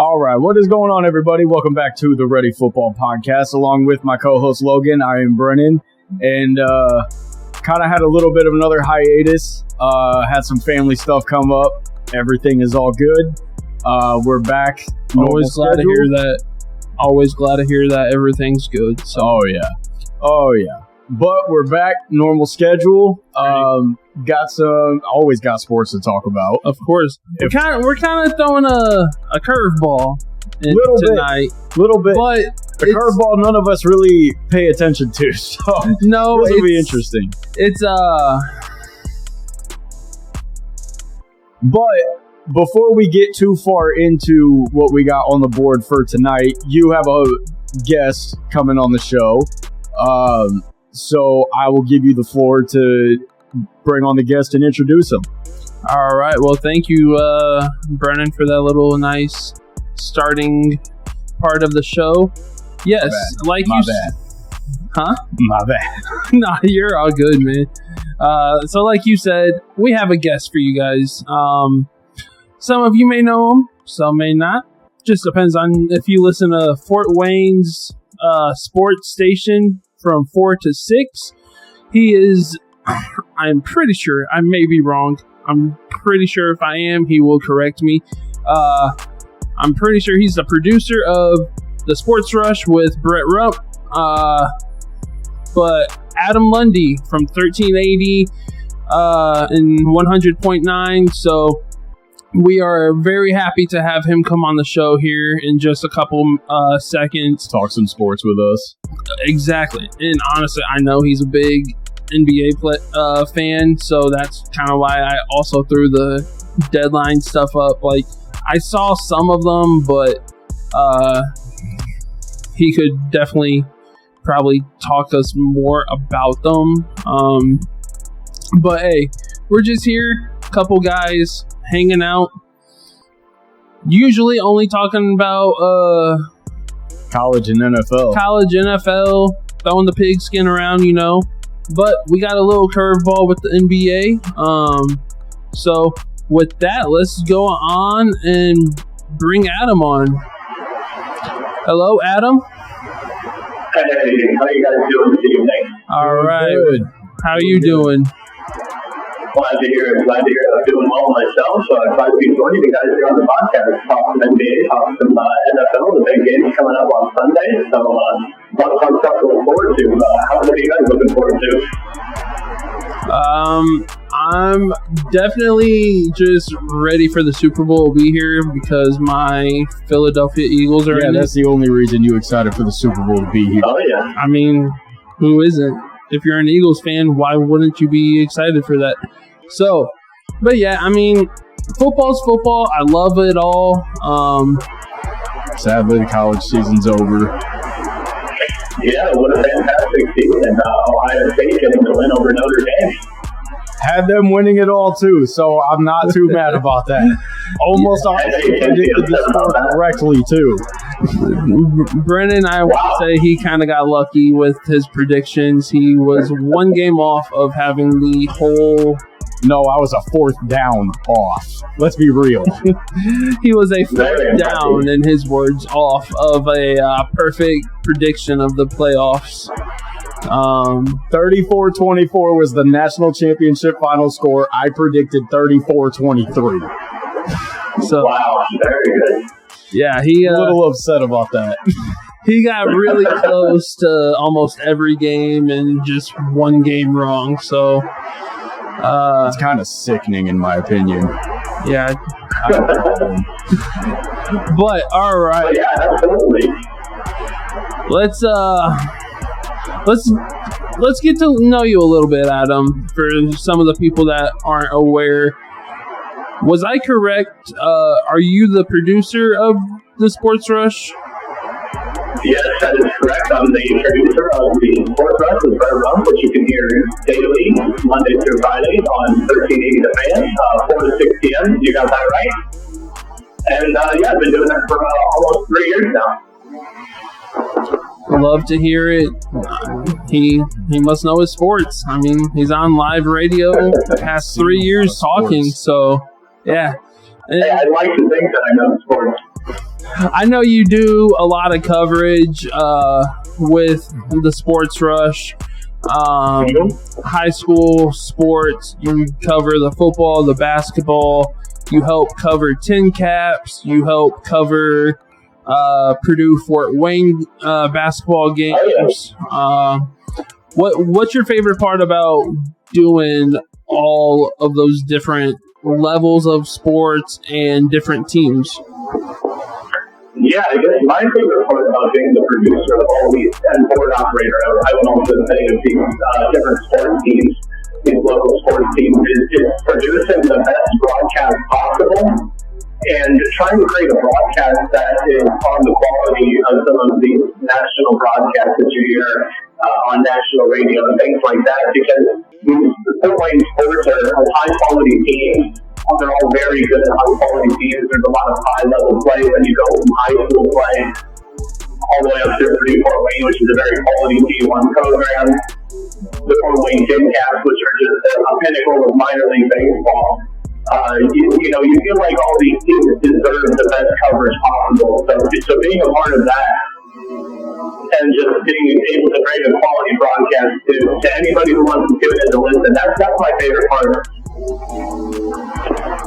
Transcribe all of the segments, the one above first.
All right, what is going on, everybody? Welcome back to the Ready Football Podcast. Along with my co-host Logan, I am Brennan, and kind of had a little bit of another hiatus. Had some family stuff come up. Everything is all good. We're back. Always glad to hear that. Always glad to hear that everything's good. So. Oh yeah. But we're back, normal schedule. Always got sports to talk about. Of course. We're kind of throwing a curveball tonight. Little bit. But the curveball none of us really pay attention to. So no, this will be interesting. But before we get too far into what we got on the board for tonight, you have a guest coming on the show. So I will give you the floor to bring on the guest and introduce him. All right. Well, thank you, Brennan, for that little nice starting part of the show. Yes, My bad. Huh? My bad. Nah, you're all good, man. So like you said, we have a guest for you guys. Some of you may know him, some may not. Just depends on if you listen to Fort Wayne's sports station from 4 to 6. He is, I'm pretty sure, I may be wrong. I'm pretty sure if I am, he will correct me. I'm pretty sure he's the producer of the Sports Rush with Brett Rupp. But Adam Lundy from 1380 and 100.9. So we are very happy to have him come on the show here in just a couple seconds. Talk some sports with us. Exactly. And honestly, I know he's a big NBA fan, so that's kind of why I also threw the deadline stuff up. Like, I saw some of them, but he could definitely probably talk to us more about them. But hey, we're just here, a couple guys hanging out, usually only talking about college and NFL, throwing the pigskin around, you know. But we got a little curveball with the NBA. So with that, let's go on and bring Adam on. Hello, Adam. Hey, how you guys doing this evening? All right. Good. How are you doing? Glad to hear it. I'm doing well myself. So I'm glad to be joining you guys here on the podcast. Talk some NBA, talk some NFL. The big game's coming up on Sunday. So a lot of fun stuff to look forward to. What are you guys looking forward to? I'm definitely just ready for the Super Bowl to be here because my Philadelphia Eagles are in it. That's the only reason you're excited for the Super Bowl to be here. Oh, yeah. I mean, who isn't? If you're an Eagles fan, why wouldn't you be excited for that? So, but yeah, I mean, football's football. I love it all. Sadly, the college season's over. Yeah, what a fantastic season. Ohio State getting the win over Notre Dame. Had them winning it all, too, so I'm not too mad about that. Almost predicted the score correctly, too. Brennan, I would say he kind of got lucky with his predictions. He was one game off of having the whole... No, I was a fourth down off. Let's be real. He was a fourth down, in his words, off of a perfect prediction of the playoffs. 34-24 was the national championship final score. I predicted 34-23. So, wow, very good. Yeah, he a little upset about that. He got really close to almost every game and just one game wrong. So it's kind of sickening, in my opinion. Yeah. But all right. Yeah, absolutely. Let's get to know you a little bit, Adam. For some of the people that aren't aware, was I correct? Are you the producer of the Sports Rush? Yes, that is correct. I'm the producer of the Sports Rush with Brett Rupp, which you can hear daily, Monday through Friday on 1380 The Fan, 4 to 6 p.m. You got that right? And yeah, I've been doing that for almost 3 years now. Love to hear it. He must know his sports. I mean, he's on live radio the past 3 years talking. So, yeah. Hey, I'd like to think that I know sports. I know you do a lot of coverage with the Sports Rush. High school sports, you cover the football, the basketball, you help cover Tin Caps, you help cover Purdue Fort Wayne basketball games. What's your favorite part about doing all of those different levels of sports and different teams? Yeah, I guess my favorite part about being the producer of all these and board operator, I would also say of these different sports teams, these local sports teams, is producing the best broadcast possible and trying to create a broadcast that is on the quality of some of these national broadcasts that you hear on national radio and things like that, because these Fort Wayne sports are high quality teams. They're all very good and high quality teams. There's a lot of high level play when you go from high school play all the way up to Purdue Fort Wayne, which is a very quality D1 program. The Fort Wayne Tin Caps, which are just a pinnacle of minor league baseball. You feel like all these teams deserve the best coverage possible. So being a part of that and just being able to bring a quality broadcast to anybody who wants to tune in to listen, that's my favorite part.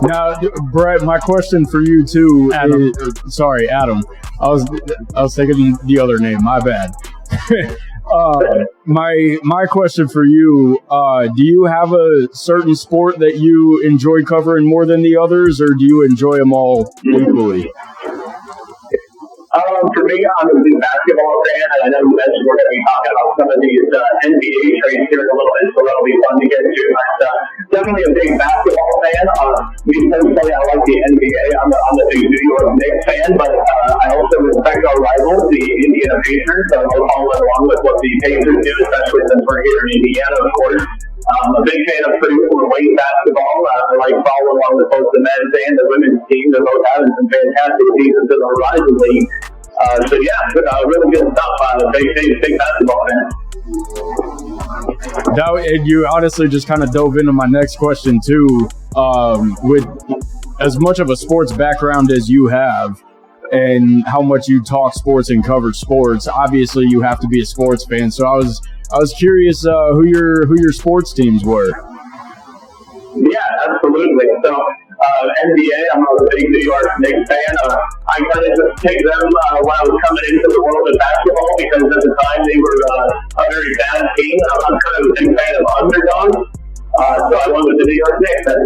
Now, Brett, my question for you too. Adam. Adam. I was thinking the other name. My bad. My question for you: do you have a certain sport that you enjoy covering more than the others, or do you enjoy them all equally? For me, I'm a big basketball fan, and I know you mentioned we're going to be talking about some of these NBA trades here in a little bit, so that'll be fun to get to. But definitely a big basketball fan. Personally, I like the NBA. I'm a big New York Knicks fan, but I also respect our rivals, the Indiana Pacers. So I'll follow along with what the Pacers do, especially since we're here in Indiana, of course. I'm a big fan of Purdue Fort Wayne basketball. I like following along with both the men's and the women's team. They're both having some fantastic seasons in the Horizon League. Really good stuff. Big basketball fan. And you honestly just kind of dove into my next question too. With as much of a sports background as you have, and how much you talk sports and cover sports, obviously you have to be a sports fan. So I was curious who your sports teams were. Yeah, absolutely. So NBA, I'm a big New York Knicks fan. I kind of just picked them when I was coming into the world of basketball, because at the time they were a very bad team. I'm kind of a big fan of underdogs. So I went with the New York Knicks, and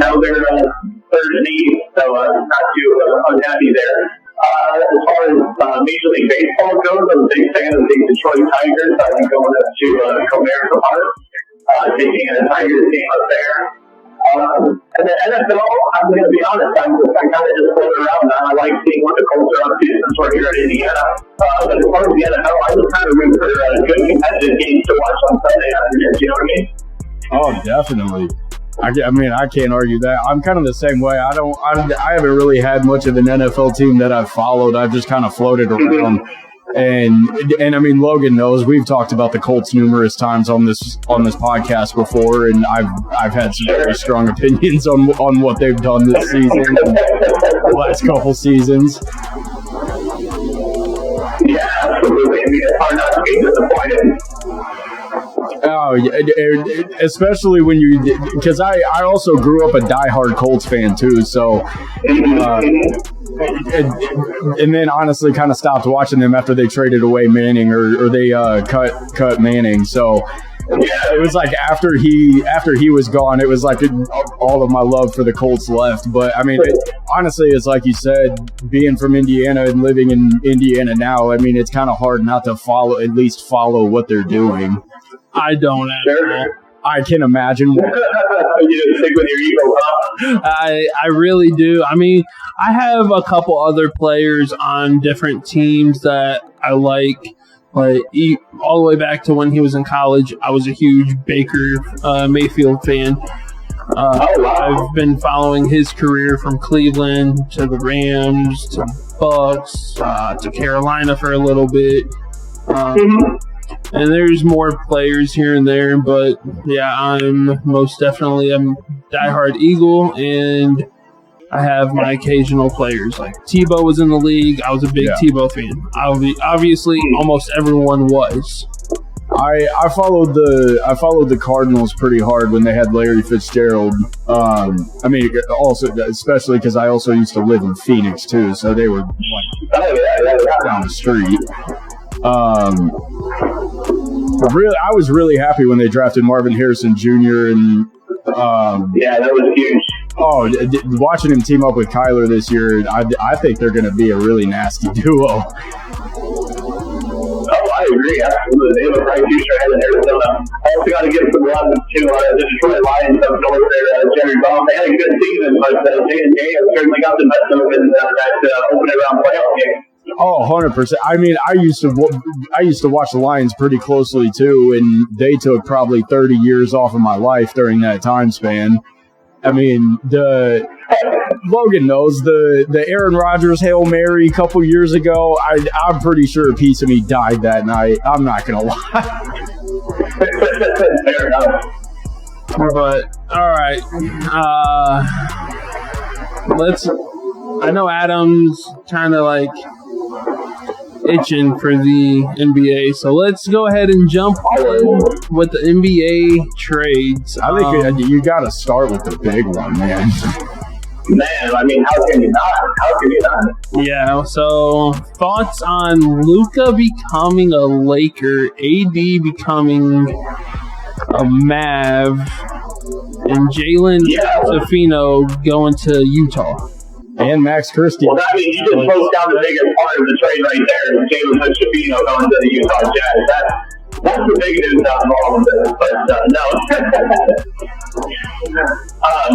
now they're third in the East, so not too unhappy there. As far as Major League Baseball goes, I'm a big fan of the Detroit Tigers. I like going up to Comerica Park, taking a Tigers game up there. And the NFL, I'm going to be honest, I kind of just float around. I like seeing what the Colts are up to since we're here in Indiana. But as far as the NFL, I just kind of root for good competitive games to watch on Sunday afternoons, you know what I mean? Oh, definitely. I mean, I can't argue that. I'm kind of the same way. I haven't really had much of an NFL team that I've followed. I've just kind of floated around. And I mean, Logan knows we've talked about the Colts numerous times on this podcast before, and I've had some very strong opinions on what they've done this season, the last couple seasons. Yeah, absolutely. I mean, it's hard not to be disappointed. Oh, yeah, especially when because I also grew up a diehard Colts fan too, so and then honestly kind of stopped watching them after they traded away Manning or they cut Manning. So it was like after he was gone, it was like all of my love for the Colts left. But I mean, honestly, it's like you said, being from Indiana and living in Indiana now, I mean, it's kind of hard not to at least follow what they're doing. I don't at all. I can imagine. You just stick with your ego, huh? I really do. I mean, I have a couple other players on different teams that I like all the way back to when he was in college. I was a huge Baker Mayfield fan. I've been following his career from Cleveland to the Rams to Bucks to Carolina for a little bit. And there's more players here and there, but yeah, I'm most definitely a diehard Eagle, and I have my occasional players. Like Tebow was in the league. I was a big Tebow fan. Obviously, almost everyone was. I followed the Cardinals pretty hard when they had Larry Fitzgerald. I mean, also especially because I also used to live in Phoenix too, so they were like down the street. Really, I was really happy when they drafted Marvin Harrison Jr. and that was huge. Oh, watching him team up with Kyler this year, I think they're going to be a really nasty duo. I agree, absolutely. They have a bright future ahead in Arizona. I also got to give some love to the Detroit Lions up north there, Jerry Goff. They had a good season, but J&J has certainly got the best of in that opening round playoff game. Oh, 100%. I mean, I used to watch the Lions pretty closely too, and they took probably 30 years off of my life during that time span. I mean, Logan knows the Aaron Rodgers Hail Mary a couple years ago. I'm pretty sure a piece of me died that night. I'm not gonna lie. Fair enough. But all right, I know Adam's kind of like itching for the NBA, so let's go ahead and jump in with the NBA trades. I think you got to start with the big one, man. Man, I mean, how can you not? Yeah, so thoughts on Luka becoming a Laker, AD becoming a Mav, and Jalen Zafino going to Utah. And Max Christie. Well, I mean, you just broke down the biggest part of the trade right there. Jalen Zafino going to the Utah Jazz. That's the big news out of all of this. But no.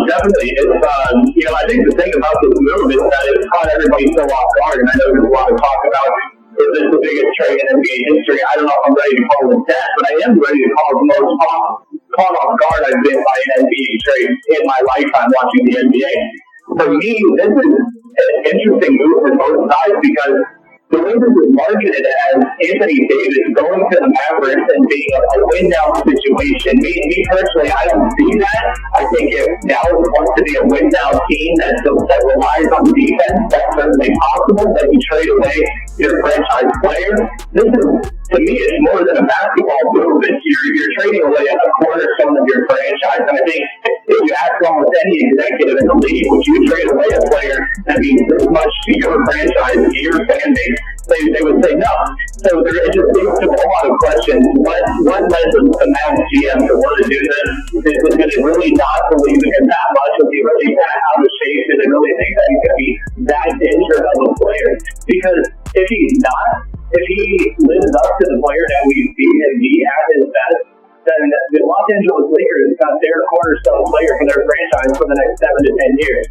Definitely. It's, I think the thing about this move is that it's caught everybody so off guard. And I know there's a lot of talk about, is this the biggest trade in NBA history? I don't know if I'm ready to call it that, but I am ready to call it the most caught off guard I've been by an NBA trade in my lifetime watching the NBA. For me, this is an interesting move for both sides because the way this is marketed as Anthony Davis going to the Mavericks and being a win-now situation, me personally, I don't see that. I think if Dallas wants to be a win-now team that relies on defense, that's certainly possible, that you trade away your franchise player. This is, to me, it's more than a basketball move. You're trading away a cornerstone of your franchise. And I think if you ask almost any executive in the league, would you trade away a player that means this much to your franchise, to your fan base? They would say no. So it just leads to a lot of questions. What led the Mavs GM to want to do this? Did it really not believe in him that much? Was he really kind of out of shape? Did it really think that he's going to be that dangerous of a player? Because if he's not, if he lives up to the player that we've seen him be at his best, then the Los Angeles Lakers got their cornerstone player for their franchise for the next 7 to 10 years.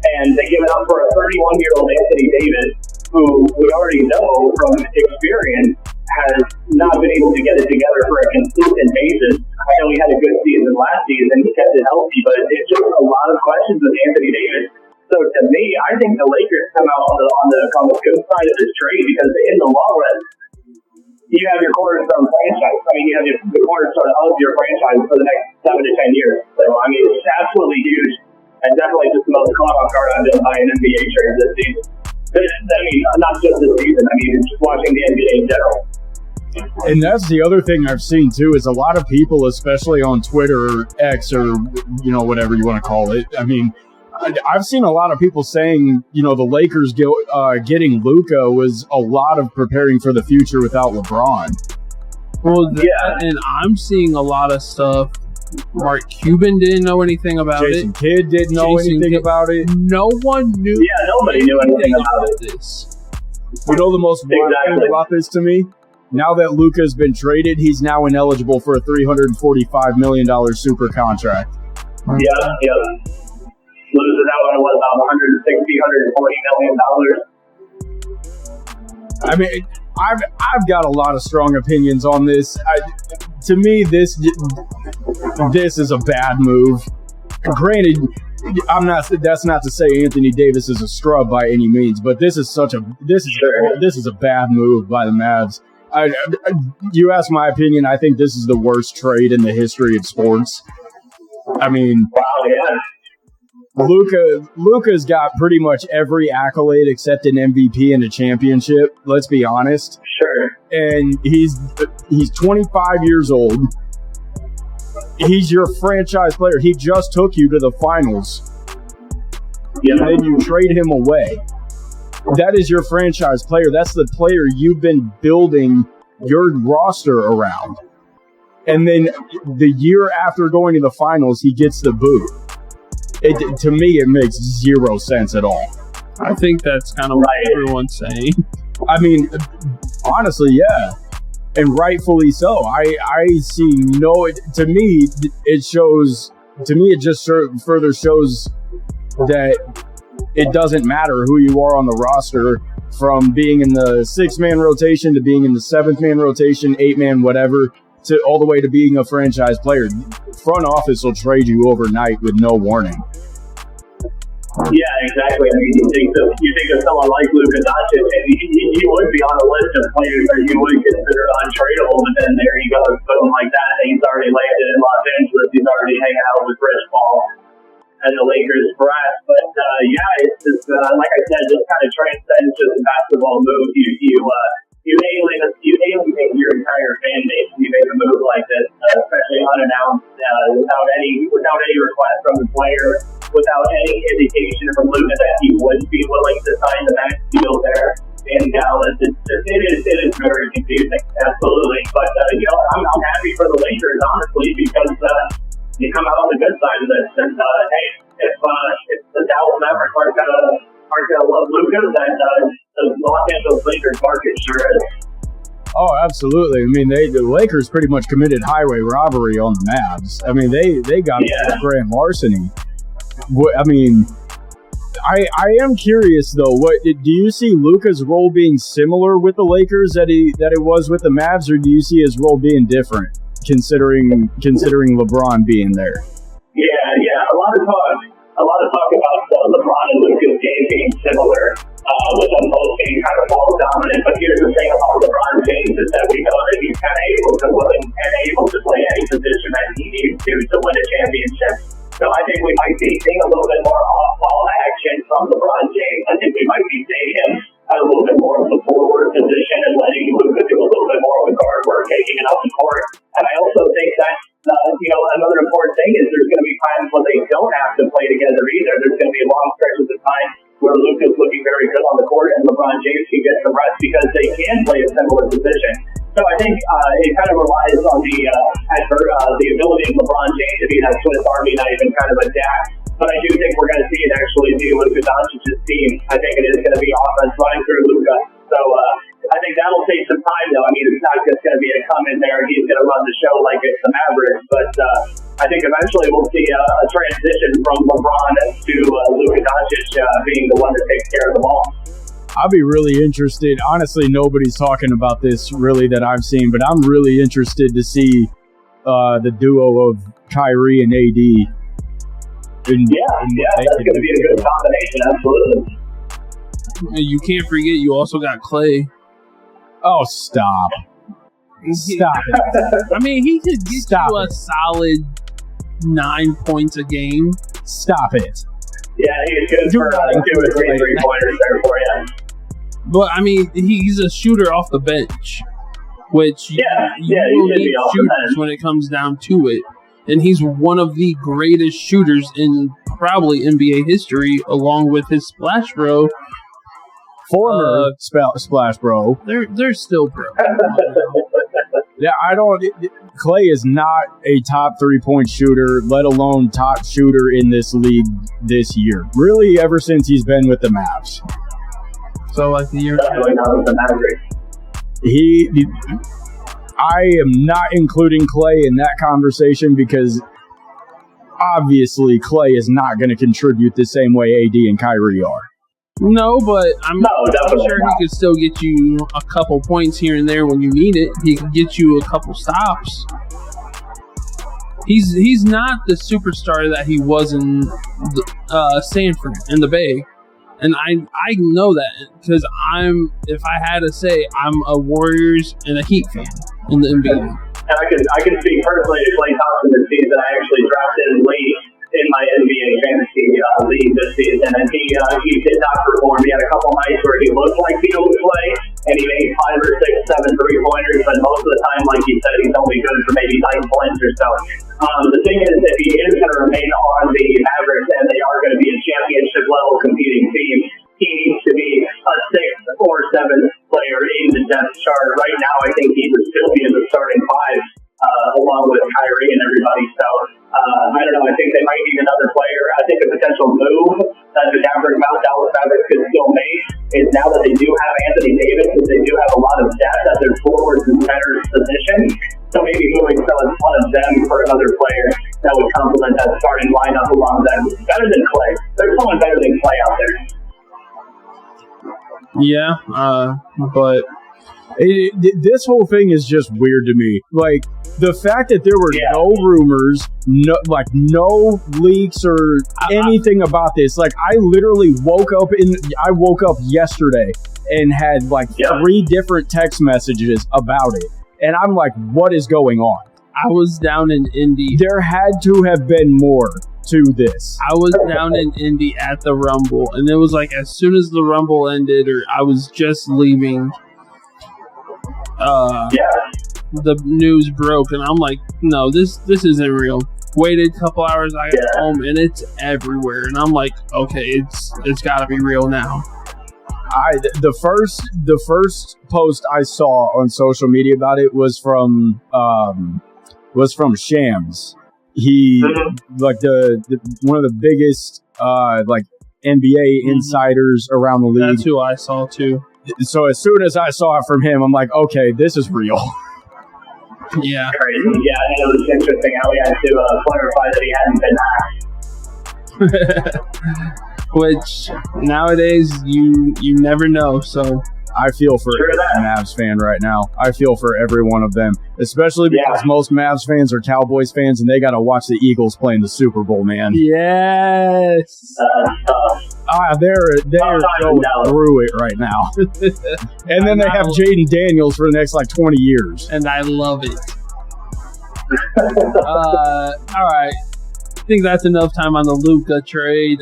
And they give it up for a 31-year-old Anthony Davis, who we already know from experience has not been able to get it together for a consistent basis. I know he had a good season last season, he kept it healthy, but it's just a lot of questions with Anthony Davis. So to me, I think the Lakers come out on the good side of this trade because in the long run, you have your cornerstone franchise. I mean, you have the cornerstone of your franchise for the next 7 to 10 years. So, I mean, it's absolutely huge and definitely just the most caught off guard I've been by an NBA trade this season. I mean, not just this season. I mean, just watching the NBA in general. And that's the other thing I've seen too is a lot of people, especially on Twitter or X or whatever you want to call it. I mean, I've seen a lot of people saying the Lakers getting Luka was a lot of preparing for the future without LeBron. Well, and I'm seeing a lot of stuff. Mark Cuban didn't know anything about Jason Kidd didn't know anything about it. No one knew. Yeah, nobody knew anything about this. You know the most wild thing about this to me? Now that Luka has been traded, he's now ineligible for a $345 million super contract. Yep. Loses out on about $140 million. I mean, I've got a lot of strong opinions on this. To me, this is a bad move. Granted, that's not to say Anthony Davis is a scrub by any means, but this is a bad move by the Mavs. You ask my opinion, I think this is the worst trade in the history of sports. I mean, wow, yeah. Luka's got pretty much every accolade except an MVP and a championship. Let's be honest. Sure. And he's 25 years old. He's your franchise player. He just took you to the finals. Yeah. And then you trade him away. That is your franchise player. That's the player you've been building your roster around. And then the year after going to the finals, he gets the boot. To me, it makes zero sense at all. I think that's kind of what everyone's saying. I mean, honestly, yeah. And rightfully so. I see no... To me, it shows... To me, it just further shows that it doesn't matter who you are on the roster, from being in the 6-man rotation to being in the 7th-man rotation, 8-man, whatever, to all the way to being a franchise player. Front office will trade you overnight with no warning. Yeah, exactly. I mean, you think of someone like Luka Doncic, and he would be on a list of players that you would consider untradeable, but then there he goes, boom, like that. He's already landed in Los Angeles. He's already hanging out with Chris Paul and the Lakers brass. But yeah, it's just like I said, just kind of transcends just a basketball move. You alienate your entire fan base. You make a move like this, especially unannounced, without any request from the player, without any indication from Luka that he would be willing to sign the max deal there in Dallas. It is very confusing, absolutely. But I'm happy for the Lakers, honestly, because you come out on the good side of this. And hey, if the Dallas Mavericks aren't gonna love Luka, then the Los Angeles Lakers market sure is. Oh, absolutely. I mean, the Lakers pretty much committed highway robbery on the Mavs. I mean, they got grand larceny. I mean, I am curious though. What do you see Luka's role being similar with the Lakers that it was with the Mavs, or do you see his role being different, considering LeBron being there? Yeah. A lot of talk about LeBron and Luka's game being similar, with them both being kind of ball dominant. But here's the thing about LeBron James is that we know that he's kind of able to play any position that he needs to win a championship. So I think we might be seeing a little bit more off-ball action from LeBron James. I think we might be seeing him at a little bit more of the forward position and letting Luka do a little bit more of the guard work, taking it out the court. And I also think that another important thing is there's going to be times when they don't have to play together either. There's going to be long stretches of time where Luka's looking very good on the court and LeBron James can get some rest because they can play a similar position. So I think it kind of relies on the ability of LeBron James to be that Swiss Army knife and kind of adapt. But I do think we're going to see it actually be Luka Doncic's team. I think it is going to be offense running through Luka. So I think that'll take some time, though. I mean, it's not just going to be a come in there and he's going to run the show like it's the Mavericks. But I think eventually we'll see a transition from LeBron to Luka Doncic being the one that takes care of the ball. I'll be really interested. Honestly, nobody's talking about this really that I've seen, but I'm really interested to see the duo of Kyrie and AD. That's going to be a good combination, absolutely. And you can't forget, you also got Clay. Oh, stop it. I mean, he could get you a solid 9 points a game. Stop it. Yeah, he's good for 2 or 3 3-pointers there for you. But, I mean, he's a shooter off the bench, which you will need shooters when it comes down to it. And he's one of the greatest shooters in probably NBA history, along with his Splash Bro. Former Splash Bro. They're still bro. Yeah, Clay is not a top 3-point shooter, let alone top shooter in this league this year. Really, ever since he's been with the Mavs. So, like the year. Definitely not with the Mavericks. I am not including Clay in that conversation because obviously Clay is not going to contribute the same way AD and Kyrie are. No, but I'm sure he could still get you a couple points here and there when you need it. He could get you a couple stops. He's not the superstar that he was in Stanford in the Bay. And I know that because if I had to say, I'm a Warriors and a Heat fan in the NBA. And I can speak personally to Klay Thompson this season. I actually drafted him late in my NBA fantasy league this season, and he did not perform. He had a couple nights where he looked like he would play, and he made 5 or 6, 7 3-pointers, but most of the time, like he said, he's only good for maybe 9 points or so. The thing is, if he is going to remain on the Mavericks and they are going to be a championship-level competing team, he needs to be a 6th or 7th player in the depth chart. Right now, I think he would still be in the starting 5, along with Kyrie and everybody. So, I don't know. I think they might need another player. I think a potential move that the Dallas Mavericks could still make is now that they do have Anthony Davis and they do have a lot of depth at their forwards and centers position. So maybe moving one of them for another player that would complement that starting lineup along them. Better than Clay. There's someone better than Clay out there. Yeah, but this whole thing is just weird to me. Like, the fact that there were no rumors, no leaks or anything about this. Like, I literally woke up yesterday and had 3 different text messages about it. And I'm like, what is going on? I was down in Indy. There had to have been more to this. I was down in Indy at the Rumble, and it was like as soon as the Rumble ended, or I was just leaving, the news broke, and I'm like, no, this isn't real. Waited a couple hours, I got home, and it's everywhere, and I'm like, okay, it's got to be real now. The first post I saw on social media about it was from Shams. He one of the biggest NBA insiders around the league. That's who I saw too. So as soon as I saw it from him, I'm like, okay, this is real. Yeah. Crazy. Yeah, and it was interesting how he had to clarify that he hadn't been hacked. Which nowadays you never know. So I feel for every Mavs fan right now. I feel for every one of them, especially because most Mavs fans are Cowboys fans, and they got to watch the Eagles play in the Super Bowl, man. Yes. They're going through it right now. And then they have Jaden Daniels for the next 20 years. And I love it. All right. I think that's enough time on the Luka trade.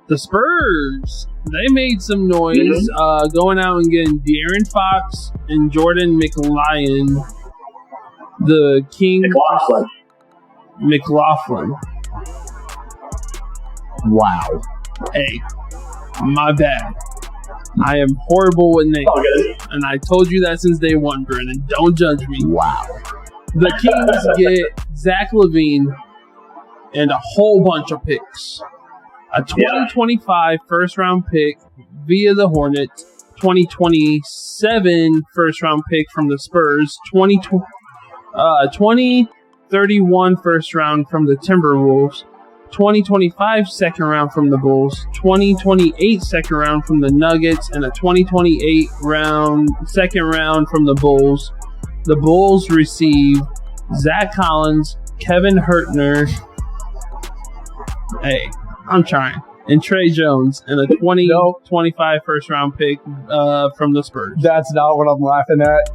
The Spurs, they made some noise going out and getting De'Aaron Fox and Jordan McLaughlin. The King McLaughlin. Wow. Hey, my bad. I am horrible with names. And I told you that since day one, Brennan. Don't judge me. Wow. The Kings get Zach LaVine and a whole bunch of picks. A 2025 first-round pick via the Hornets, 2027 first-round pick from the Spurs, 2031 first-round from the Timberwolves, 2025 second-round from the Bulls, 2028 second-round from the Nuggets, and a 2028 second-round from the Bulls. The Bulls receive Zach Collins, Kevin Huerter, I'm trying. And Trey Jones and a 2025 first round pick from the Spurs. That's not what I'm laughing at.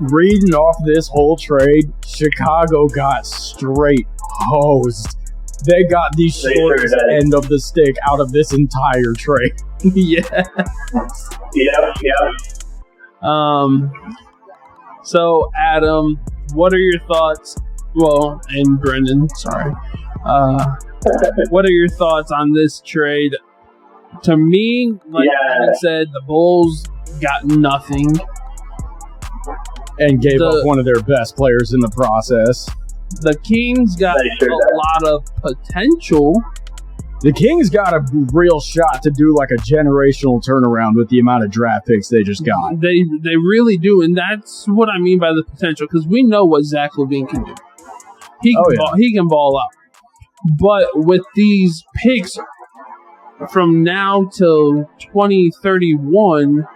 Reading off this whole trade, Chicago got straight hosed. They got the shortest end of the stick out of this entire trade. Yeah. Yep. So, Adam, what are your thoughts? Well, and Brendan, sorry. What are your thoughts on this trade? To me, like I said, the Bulls got nothing. And gave up one of their best players in the process. The Kings got a lot of potential. The Kings got a real shot to do a generational turnaround with the amount of draft picks they just got. They really do, and that's what I mean by the potential, because we know what Zach LaVine can do. He can ball out. But with these picks from now till 2031,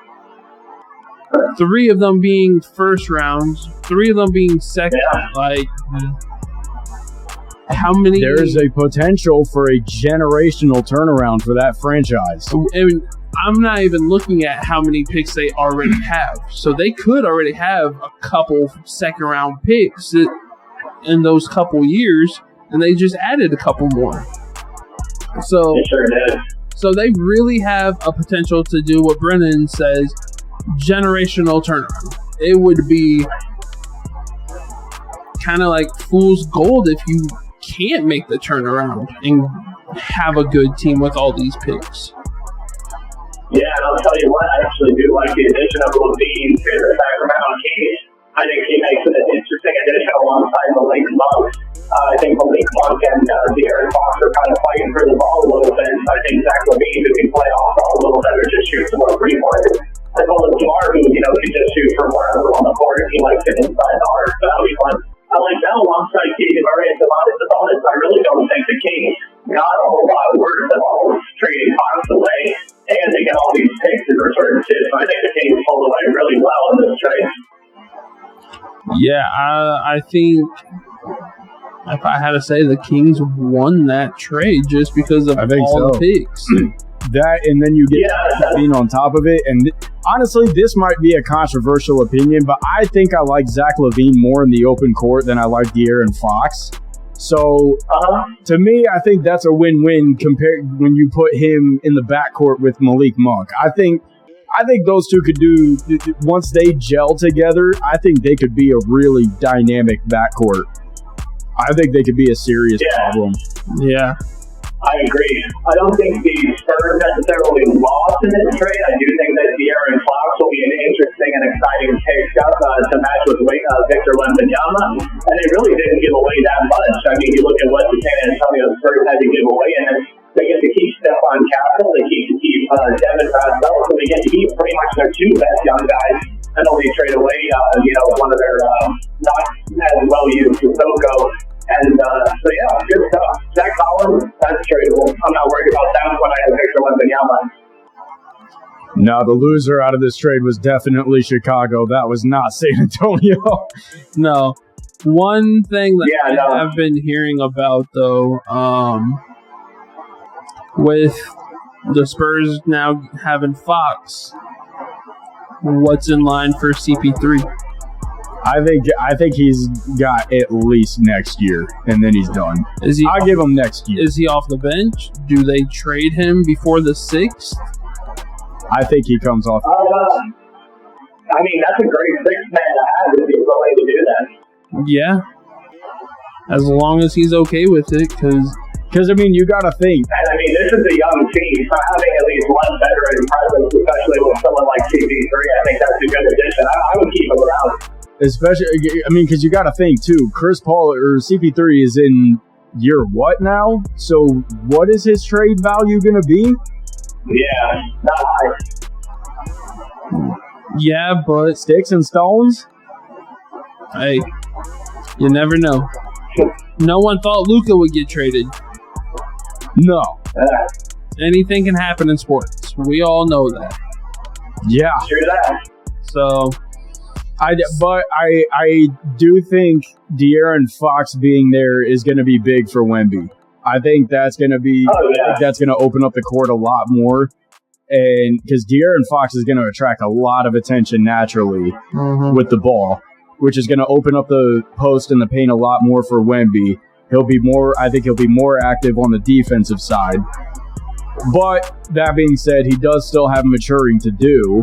3 of them being first rounds, 3 of them being second, how many? There's a potential for a generational turnaround for that franchise. And I'm not even looking at how many picks they already have. So they could already have a couple second round picks in those couple years. and they just added a couple more. So It sure did. So they really have a potential to do what Brennan says, generational turnaround. It would be kind of like fool's gold if you can't make the turnaround and have a good team with all these picks. Yeah, and I'll tell you what, I actually do like the addition of Levine to the Sacramento Kings. I think he makes it an interesting addition alongside Malik Monk. I think Malik Monk and De'Aaron Fox are kind of fighting for the ball a little bit. I think Zach Levine, who can play off ball a little better, just shoots more three-pointers. As well as Jamar, who, can just shoot from wherever on the court if he likes it inside the arc. So that'll be fun. I like that alongside Keegan Murray and Demontis Sabonis. I really don't think the Kings got a whole lot of worse at all trading Fox away. And they get all these picks in return, too. So I think the Kings pulled away really well in this trade. Yeah, I think if I had to say, the Kings won that trade just because of all the picks. That, and then you get Levine on top of it. And honestly, this might be a controversial opinion, but I think I like Zach Levine more in the open court than I like De'Aaron Fox. So, to me, I think that's a win-win compared when you put him in the backcourt with Malik Monk. I think those two could do, once they gel together, I think they could be a really dynamic backcourt. I think they could be a serious problem. Yeah. I agree. I don't think the Spurs necessarily lost in this trade. I do think that De'Aaron Fox will be an interesting and exciting pick-up to match with Victor Wembanyama. And they really didn't give away that much. I mean, you look at what the San Antonio Spurs had to give away, and they get to keep Stephon Castle, they get to keep Devin Vassell, so they get to keep pretty much their two best young guys, and only trade away, one of their not as well-used Sissoko. And so, yeah, good stuff. Zach Collins, that's tradable. I'm not worried about that when I have Victor Wembanyama. No, the loser out of this trade was definitely Chicago. That was not San Antonio. No. One thing that I've been hearing about, though, with the Spurs now having Fox, what's in line for CP3? I think he's got at least next year, and then he's done. I'll give him next year. Is he off the bench? Do they trade him before the 6th? I think he comes off. I mean, that's a great sixth man to have if he's willing to do that. Yeah. As long as he's okay with it, because I mean, you got to think. And I mean, this is a young team, so having at least one veteran presence, especially with someone like CP3, I think that's a good addition. I would keep him around. Especially, I mean, because you got to think, too, Chris Paul or CP3 is in year what now? So what is his trade value going to be? Yeah, not high. Yeah, but sticks and stones? Hey, you never know. No one thought Luka would get traded. No. Anything can happen in sports. We all know that. Yeah. Sure that. So... I do think De'Aaron Fox being there is going to be big for Wemby. I think that's going to be that's going to open up the court a lot more, and because De'Aaron Fox is going to attract a lot of attention naturally with the ball, which is going to open up the post and the paint a lot more for Wemby. I think he'll be more active on the defensive side. But that being said, he does still have maturing to do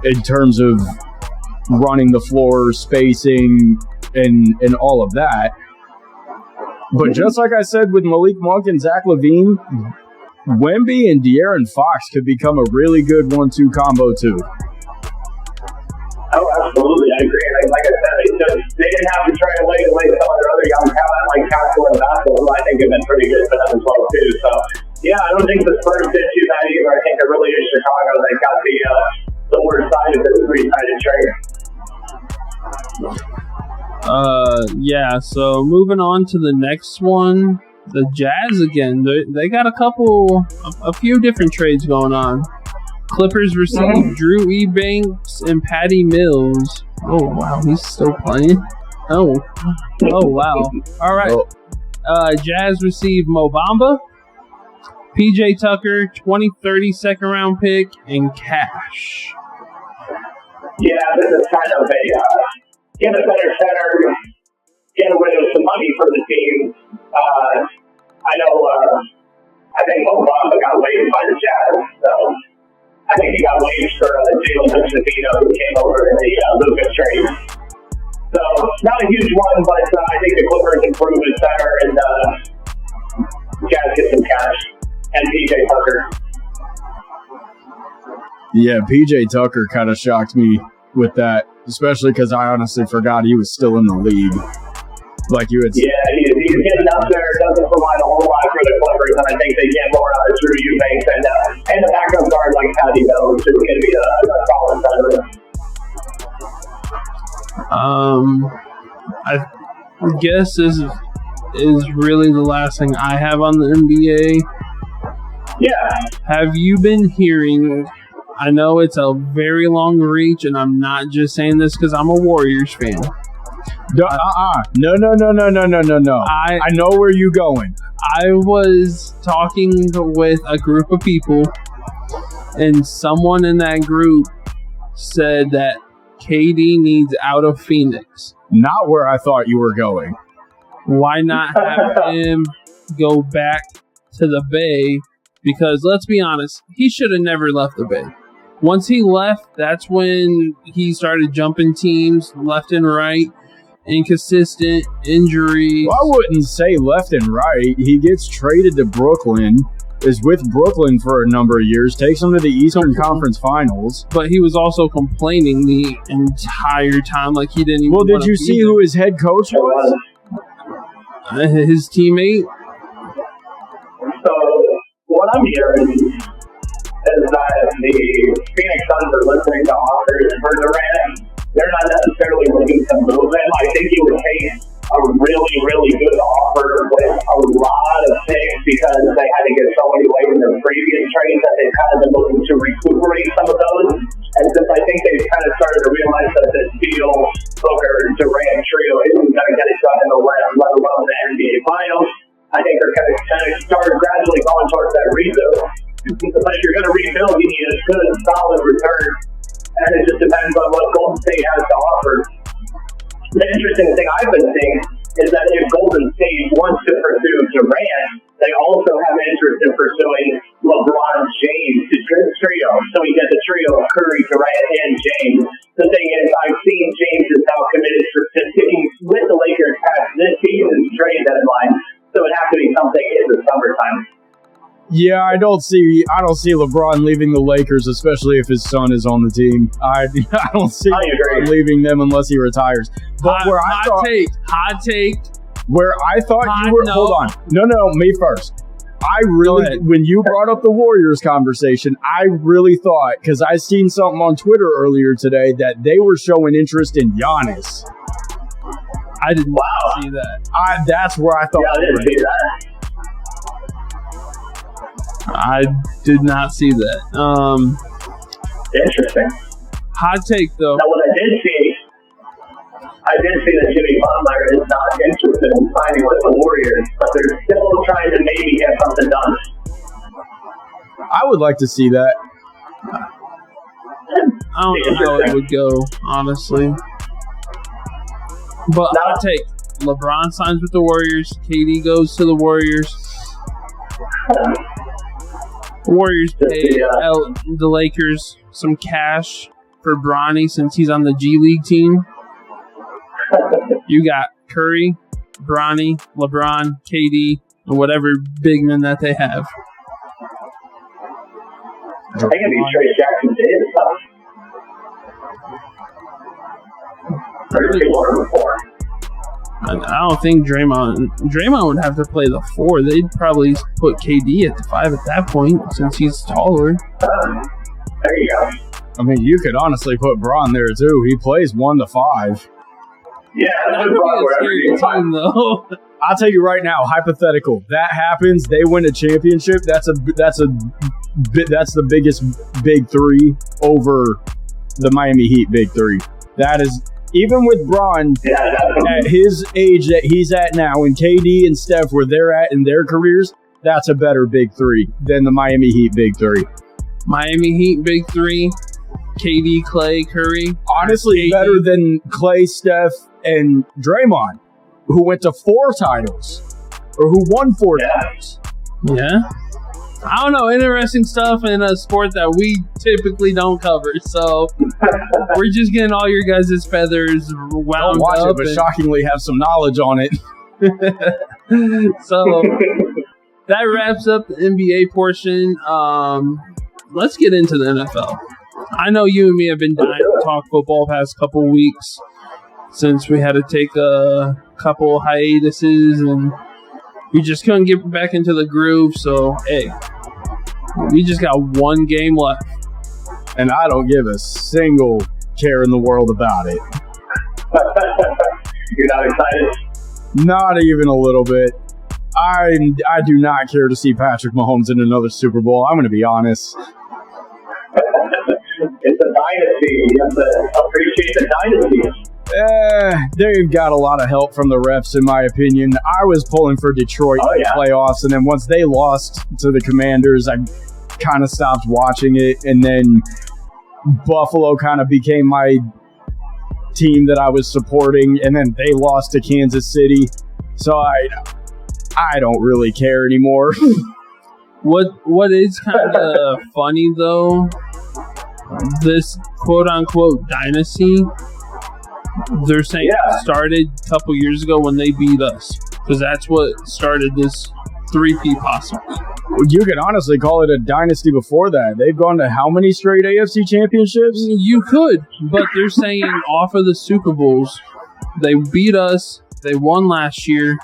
in terms of running the floor, spacing, and all of that. But just like I said with Malik Monk and Zach Levine, Wemby and De'Aaron Fox could become a really good 1-2 combo too. Oh, absolutely. I agree. And like I said, they didn't have to trade away some of their other young talent like Castle and Vassell, who I think have been pretty good for them as well too. So, yeah, I don't think the Spurs did too bad either. I think it really is Chicago that got the worst side of this three-sided trade. Yeah, so moving on to the next one, the Jazz again. They got a few different trades going on. Clippers received Drew Eubanks and Patty Mills. Oh, wow, he's still playing? Oh, wow. All right. Jazz received Mo Bamba, PJ Tucker, 2030 second round pick, and cash. Yeah, this is kind of a get a better center, get rid of some money for the team, I know, I think Obama got waived by the Jazz, so I think he got waived for Jalen Hurts-Savino, who came over in the Lucas trade. So, not a huge one, but I think the Clippers improve it better, and Jazz get some cash. And PJ Tucker. Yeah, PJ Tucker kind of shocked me with that, especially because I honestly forgot he was still in the league. Like you had said. Yeah, he's getting up there, doesn't provide a whole lot for the Clippers, and I think they get more out of Drew Eubanks and the backup guard like Patty Bell, which is going to be a solid center. I guess this is really the last thing I have on the NBA. Yeah. Have you been hearing? I know it's a very long reach, and I'm not just saying this because I'm a Warriors fan. No. I know where you're going. I was talking with a group of people, and someone in that group said that KD needs out of Phoenix. Not where I thought you were going. Why not have him go back to the Bay? Because let's be honest, he should have never left the Bay. Once he left, that's when he started jumping teams left and right. Inconsistent injuries. Well, I wouldn't say left and right. He gets traded to Brooklyn, is with Brooklyn for a number of years, takes them to the Eastern Conference Finals. But he was also complaining the entire time, like he didn't even. Well, did you see who his head coach was? His teammate. So, what I'm hearing is that the Phoenix Suns are listening to offers for Durant. They're not necessarily looking to move him. I think he would take a really, really good offer with a lot of picks because they had to get so many away in their previous trades that they've kind of been looking to recuperate some of those. And since I think they've kind of started to realize that this Beal, Booker, Durant trio isn't going to get it done in the West, let alone the NBA Finals, I think they're going to kind of start gradually going towards that rebuild. But if you're going to rebuild, you need a good, solid return. And it just depends on what Golden State has to offer. The interesting thing I've been seeing is that if Golden State wants to pursue Durant, they also have interest in pursuing LeBron James to trio. So you get the trio of Curry, Durant, and James. The thing is, I've seen James is now committed to sticking with the Lakers past this season's trade deadline. So it has to be something in the summertime. Yeah, I don't see LeBron leaving the Lakers, especially if his son is on the team. I don't see LeBron leaving them unless he retires. But hot take. Where I thought you were, hold on. No, me first. I really, when you brought up the Warriors conversation, I really thought, because I seen something on Twitter earlier today that they were showing interest in Giannis. I did not see that. That's where I thought. Yeah, I didn't see that. I did not see that. Interesting. Hot take, though. Now, what I did see that Jimmy Butler is not interested in signing with the Warriors, but they're still trying to maybe get something done. I would like to see that. I don't know how it would go, honestly. But hot take. LeBron signs with the Warriors. KD goes to the Warriors. Warriors pay the Lakers some cash for Bronny since he's on the G League team. You got Curry, Bronny, LeBron, KD, and whatever big men that they have. I think it'd be Trey Jackson Davis, huh? I don't think Draymond would have to play the 4. They'd probably put KD at the 5 at that point since he's taller. There you go. I mean, you could honestly put Bron there too. He plays 1 to 5. Yeah, that's a team, though. I'll tell you right now, hypothetical. That happens, they win a championship. That's the biggest big 3 over the Miami Heat big 3. That is. Even with Bron, at his age that he's at now, and KD and Steph where they're at in their careers, that's a better big 3 than the Miami Heat big 3. Miami Heat big 3, KD, Clay, Curry. Honestly, better than Clay, Steph, and Draymond, who went to 4 titles. or who won 4 times. Yeah. I don't know. Interesting stuff in a sport that we typically don't cover. So we're just getting all your guys' feathers wound Don't watch up. it, but shockingly have some knowledge on it. So that wraps up the NBA portion. Let's get into the NFL. I know you and me have been dying to talk football past couple weeks since we had to take a couple hiatuses and we just couldn't get back into the groove. So, hey, we just got one game left. And I don't give a single care in the world about it. You're not excited? Not even a little bit. I do not care to see Patrick Mahomes in another Super Bowl. I'm going to be honest. It's a dynasty. You have to appreciate the dynasty. They've got a lot of help from the refs, in my opinion. I was pulling for Detroit in the playoffs, and then once they lost to the Commanders, I kind of stopped watching it, and then Buffalo kind of became my team that I was supporting, and then they lost to Kansas City, so I don't really care anymore. What is kind of funny, though, this quote-unquote dynasty, they're saying it started a couple years ago when they beat us, because that's what started this 3P possible. You could honestly call it a dynasty before that. They've gone to how many straight AFC championships? You could, but they're saying off of the Super Bowls, they beat us, they won last year,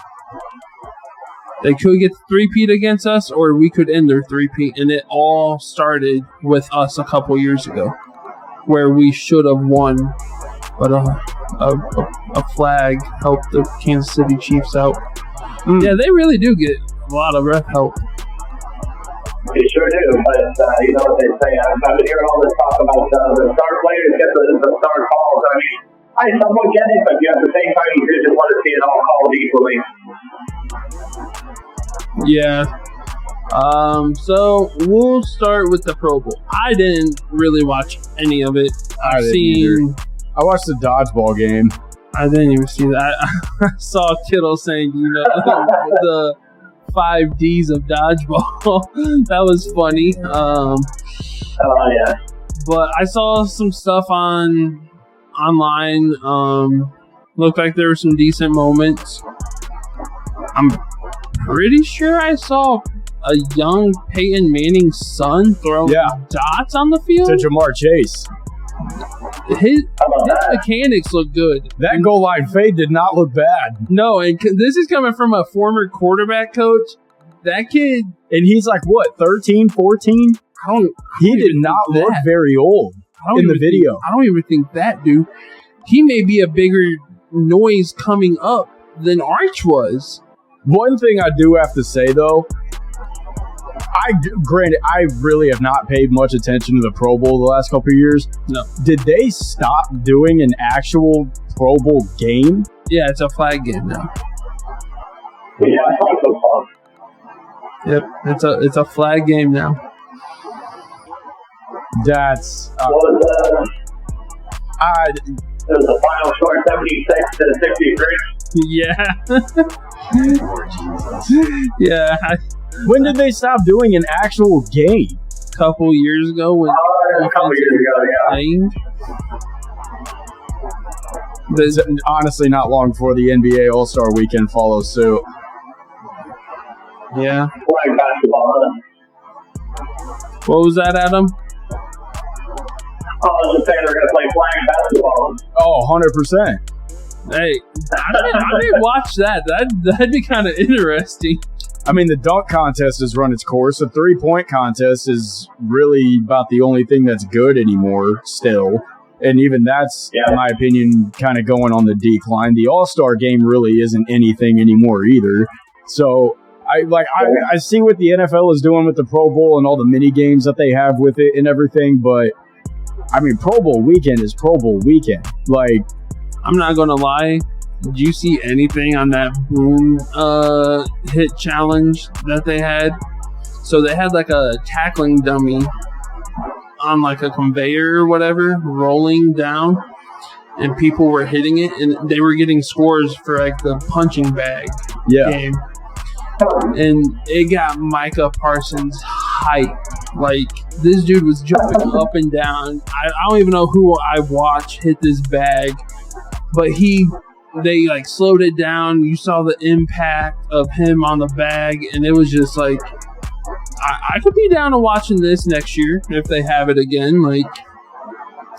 they could get 3P against us, or we could end their 3P, and it all started with us a couple years ago, where we should have won, but a flag helped the Kansas City Chiefs out. Yeah, they really do get a lot of ref help. They sure do, but you know what they say. I've been hearing all this talk about the star players get the star calls. I mean, I somewhat get it, but at the same time, you just want to see it all called equally. Yeah. So we'll start with the Pro Bowl. I didn't really watch any of it. I watched the dodgeball game. I didn't even see that. I saw Kittle saying, the 5 Ds of dodgeball. That was funny. Yeah. But I saw some stuff online. Looked like there were some decent moments. I'm pretty sure I saw a young Peyton Manning's son throwing dots on the field. To Jamar Chase. His mechanics look good. That goal line fade did not look bad. No, and this is coming from a former quarterback coach. That kid... And he's like, what, 13, 14? He did not look very old in the video. I don't even think that, dude. He may be a bigger noise coming up than Arch was. One thing I do have to say, though, granted, I really have not paid much attention to the Pro Bowl the last couple of years. No. Did they stop doing an actual Pro Bowl game? Yeah, it's a flag game now. Yeah, I thought so. Yep, it's a flag game now. That's... It was the final score 76 to 63. Yeah. Yeah. When did they stop doing an actual game? A couple years ago. A couple years ago, yeah. There's honestly not long before the NBA All-Star Weekend follows suit. Yeah. Flag basketball. What was that, Adam? I was just saying they're going to play flag basketball. Oh, 100%. Hey, I didn't watch that. That'd be kind of interesting. I mean, the dunk contest has run its course. The three-point contest is really about the only thing that's good anymore still. And even that's, in my opinion, kind of going on the decline. The All-Star game really isn't anything anymore either. So I see what the NFL is doing with the Pro Bowl and all the mini games that they have with it and everything, but I mean, Pro Bowl weekend is Pro Bowl weekend. Like, I'm not gonna lie. Did you see anything on that boom hit challenge that they had? So they had like a tackling dummy on like a conveyor or whatever, rolling down, and people were hitting it, and they were getting scores for like the punching bag game. and it got Micah Parsons hype. Like, this dude was jumping up and down. I don't even know who I watched hit this bag, but they like slowed it down. You saw the impact of him on the bag, and it was just like, I could be down to watching this next year if they have it again. Like,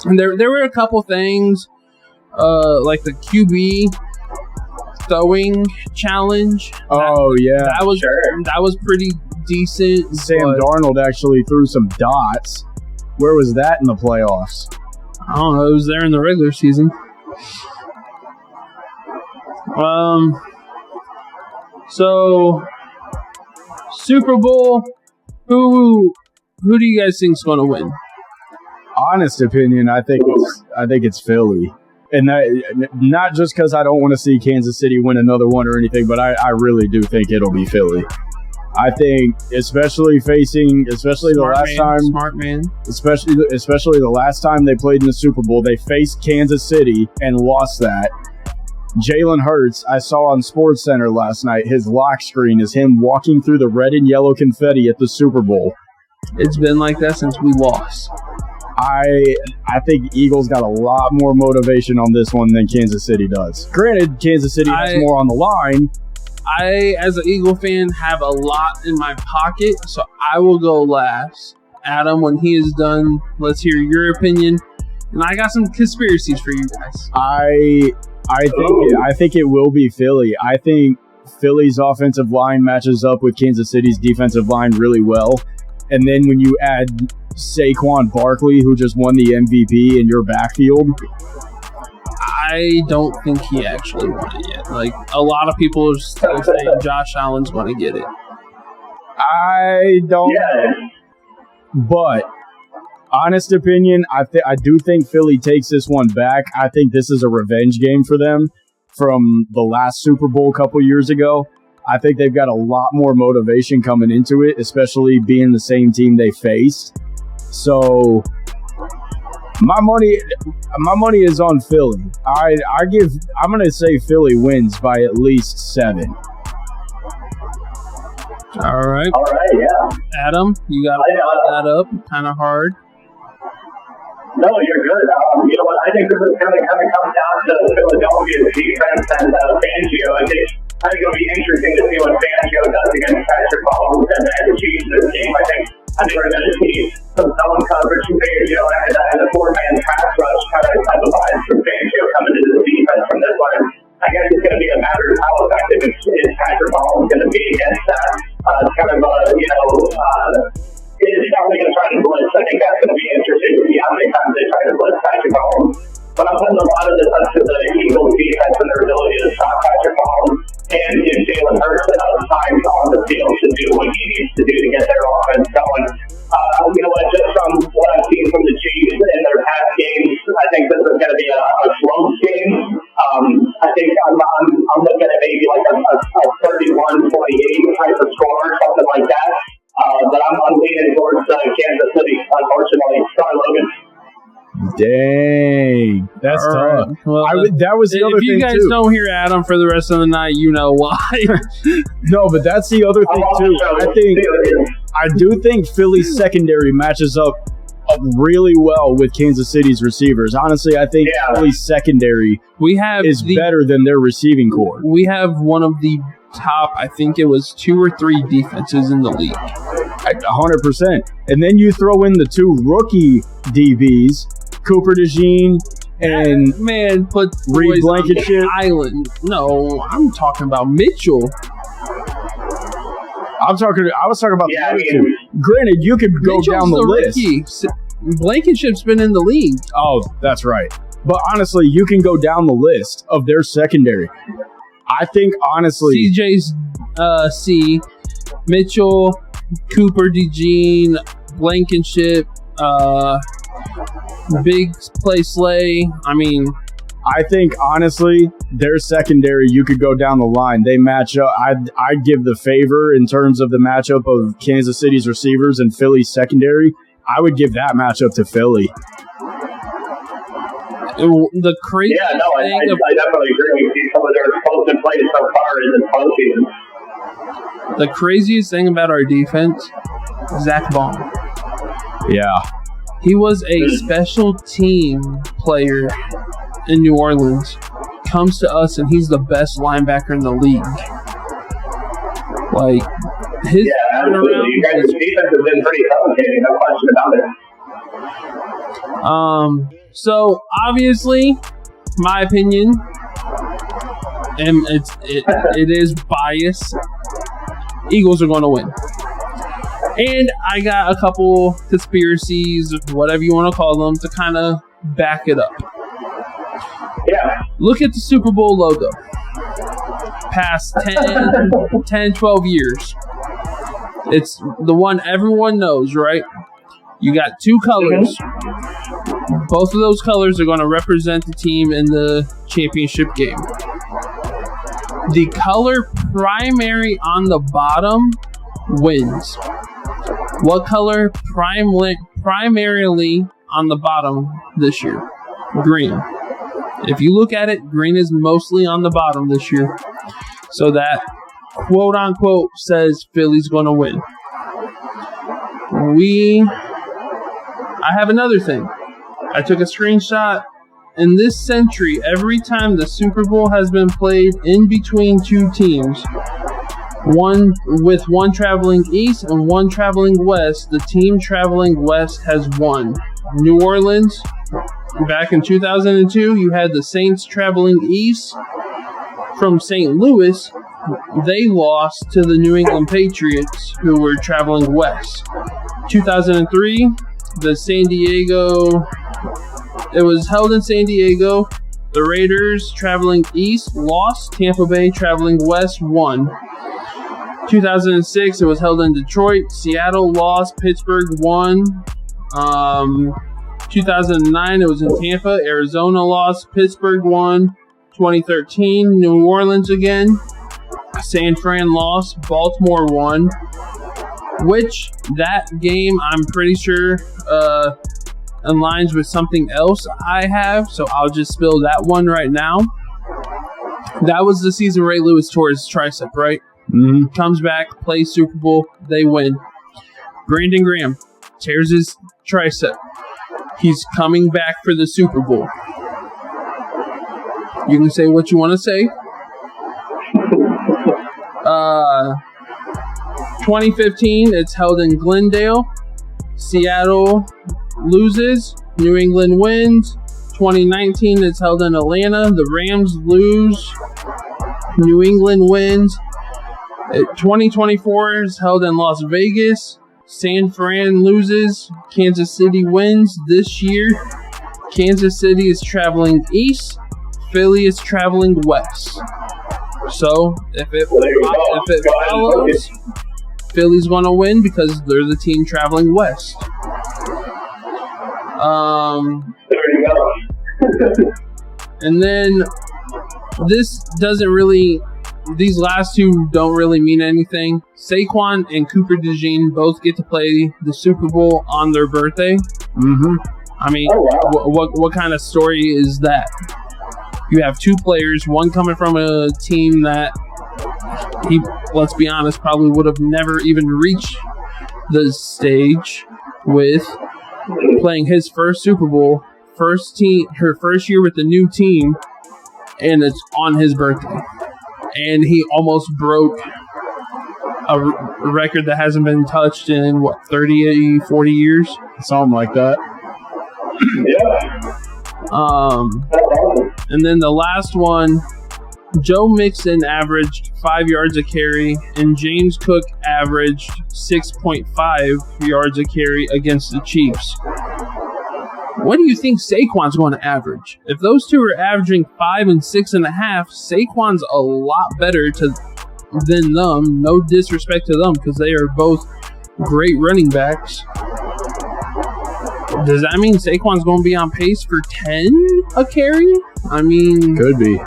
and there were a couple things, like the QB throwing challenge. That was pretty decent. Sam Darnold actually threw some dots. Where was that in the playoffs? I don't know. It was there in the regular season. So Super Bowl, who do you guys think is going to win? Honest opinion, I think it's Philly, and that not just because I don't want to see Kansas City win another one or anything, but I really do think it'll be Philly. I think, especially the last time they played in the Super Bowl, they faced Kansas City and lost that. Jalen Hurts, I saw on SportsCenter last night, his lock screen is him walking through the red and yellow confetti at the Super Bowl. It's been like that since we lost. I think Eagles got a lot more motivation on this one than Kansas City does. Granted, Kansas City has more on the line. I, as an Eagle fan, have a lot in my pocket, so I will go last. Adam, when he is done, let's hear your opinion. And I got some conspiracies for you guys. I think it will be Philly. I think Philly's offensive line matches up with Kansas City's defensive line really well. And then when you add Saquon Barkley, who just won the MVP, in your backfield, I don't think he actually won it yet. Like, a lot of people are still saying Josh Allen's going to get it. I don't. Yeah. But honest opinion, I do think Philly takes this one back. I think this is a revenge game for them from the last Super Bowl a couple years ago. I think they've got a lot more motivation coming into it, especially being the same team they faced. So my money is on Philly. I'm going to say Philly wins by at least 7. All right, yeah. Adam, you got to line that up kind of hard. No, you're good. You know what? I think this is going to come down to Philadelphia's defense and Fangio. I think it'll be interesting to see what Fangio does against Patrick Mahomes and the Chiefs in this game. I think we're going to see some zone coverage from Fangio and a 4-man pass rush kind of type of vibes from Fangio coming into the defense from this one. I guess it's going to be a matter of how effective is Patrick Mahomes going to be against that is probably going to try to blitz. I think that's going to be interesting to see how many times they try to blitz Patrick Mahomes. But I'm putting a lot of this up to the Eagles defense and their ability to stop Patrick Mahomes and give Jalen Hurts enough time on the field to do what he needs to do to get their offense going. You know what? Just from what I've seen from the Chiefs in their past games, I think this is going to be a close game. I think I'm looking at maybe like a 31-28 type of score or something like that. But I'm leaning towards Kansas City, unfortunately. Sorry, Logan. Dang, that's tough. Well, that was the other thing, too. If you guys don't hear Adam for the rest of the night, you know why. No, but that's the other thing, too. I do think Philly's secondary matches up really well with Kansas City's receivers. Honestly, I think Philly's secondary is better than their receiving core. We have one of the top, I think it was 2 or 3 defenses in the league. 100%. And then you throw in the 2 rookie DBs, Cooper DeJean and put Reed Blankenship island. No, I'm talking about Mitchell. I was talking about the other 2. Granted, you could go Mitchell's down the list. Rookie. Blankenship's been in the league. Oh, that's right. But honestly, you can go down the list of their secondary. I think, honestly, CJ's C, Mitchell, Cooper DeJean, Blankenship, Big Play Slay. I mean, I think, honestly, their secondary, you could go down the line. They match up. I'd give the favor in terms of the matchup of Kansas City's receivers and Philly's secondary. I would give that matchup to Philly. The crazy thing I definitely agree with you. Some of their explosive plays so far in the postseason. The craziest thing about our defense, Zach Baum. Yeah. He was a special team player in New Orleans. Comes to us, and he's the best linebacker in the league. Like, his absolutely. You guys' defense has been pretty complicated, no question about it. So obviously, my opinion, and it is biased. Eagles are going to win. And I got a couple conspiracies, whatever you want to call them, to kind of back it up. Yeah. Look at the Super Bowl logo. Past 10, 12 years. It's the one everyone knows, right? You got two colors. Both of those colors are going to represent the team in the championship game. The color primary on the bottom wins. What color primarily on the bottom this year? Green. If you look at it, green is mostly on the bottom this year. So that quote-unquote says Philly's going to win. I have another thing. I took a screenshot. In this century, every time the Super Bowl has been played in between two teams, one traveling east and one traveling west, the team traveling west has won. New Orleans, back in 2002, you had the Saints traveling east from St. Louis. They lost to the New England Patriots, who were traveling west. 2003, it was held in San Diego. The Raiders traveling east lost. Tampa Bay traveling west won. 2006, it was held in Detroit. Seattle lost. Pittsburgh won. 2009, it was in Tampa. Arizona lost. Pittsburgh won. 2013, New Orleans again. San Fran lost. Baltimore won. Which, that game, I'm pretty sure, aligns with something else I have. So I'll just spill that one right now. That was the season Ray Lewis tore his tricep, right? Mm-hmm. Comes back, plays Super Bowl, they win. Brandon Graham tears his tricep. He's coming back for the Super Bowl. You can say what you want to say. 2015, it's held in Glendale. Seattle loses. New England wins. 2019, it's held in Atlanta. The Rams lose. New England wins. 2024 is held in Las Vegas. San Fran loses. Kansas City wins. This year, Kansas City is traveling east. Philly is traveling west. So, if it follows, Philly's going to win because they're the team traveling west. There you go. And then these last two don't really mean anything. Saquon and Cooper DeJean both get to play the Super Bowl on their birthday. Mm-hmm. I mean, oh, wow. what kind of story is that? You have two players, one coming from a team that let's be honest, probably would have never even reached the stage with, playing his first Super Bowl, her first year with the new team, and it's on his birthday. And he almost broke a record that hasn't been touched in, 30, 40 years? Something like that. Yeah. And then the last one, Joe Mixon averaged 5 yards a carry, and James Cook averaged 6.5 yards a carry against the Chiefs. What do you think Saquon's going to average? If those two are averaging 5 and 6.5, Saquon's a lot better than them. No disrespect to them, because they are both great running backs. Does that mean Saquon's going to be on pace for 10 a carry? I mean, could be.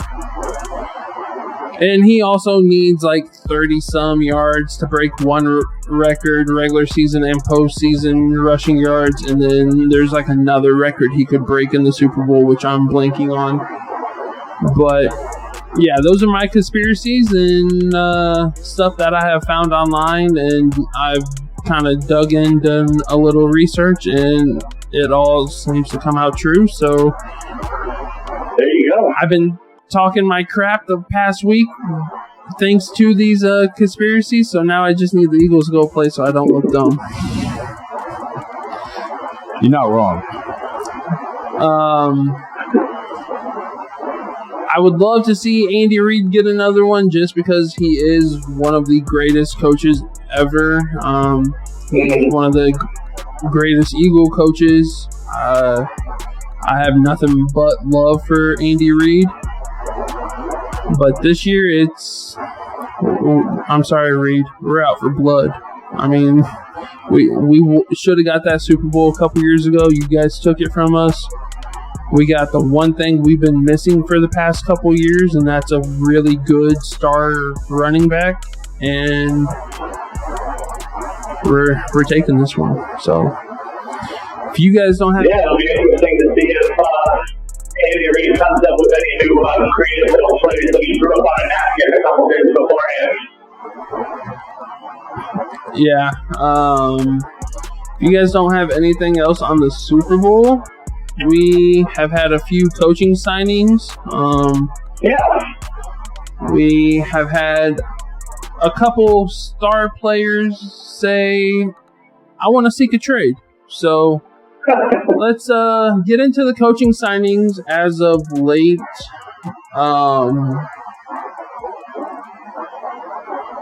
And he also needs like 30-some yards to break one record, regular season and postseason rushing yards. And then there's like another record he could break in the Super Bowl, which I'm blanking on. But Yeah, those are my conspiracies and stuff that I have found online, and I've kind of dug in, done a little research, and it all seems to come out true. So there you go. I've been talking my crap the past week thanks to these conspiracies, so now I just need the Eagles to go play so I don't look dumb. You're not wrong. I would love to see Andy Reid get another one just because he is one of the greatest coaches ever. He's one of the greatest Eagle coaches. I have nothing but love for Andy Reid. But this year I'm sorry, Reid. We're out for blood. I mean, we should have got that Super Bowl a couple years ago. You guys took it from us. We got the one thing we've been missing for the past couple years, and that's a really good star running back. And we're taking this one. So if you guys don't have, it'll be interesting to see if Andy Reid comes up with any new creative little plays that he drew up on a napkin a couple days beforehand. Yeah. If you guys don't have anything else on the Super Bowl, we have had a few coaching signings. We have had a couple star players say, I want to seek a trade. So let's get into the coaching signings as of late.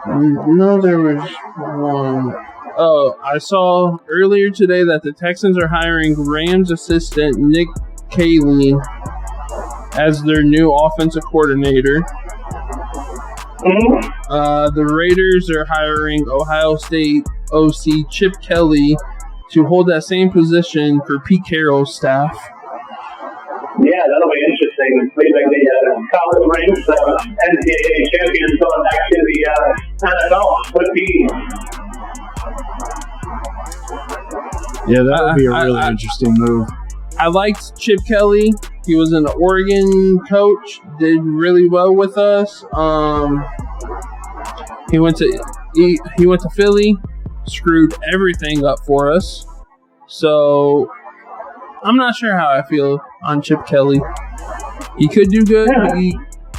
No, there was one. Oh, I saw earlier today that the Texans are hiring Rams assistant Nick Caley as their new offensive coordinator. The Raiders are hiring Ohio State OC Chip Kelly to hold that same position for Pete Carroll's staff. Yeah, that'll be interesting. Maybe the college ranks, NCAA champions going back to the NFL with these. Yeah, that would be a really interesting move. I liked Chip Kelly. He was an Oregon coach. Did really well with us. He went to Philly, screwed everything up for us. So I'm not sure how I feel on Chip Kelly. He could do good, he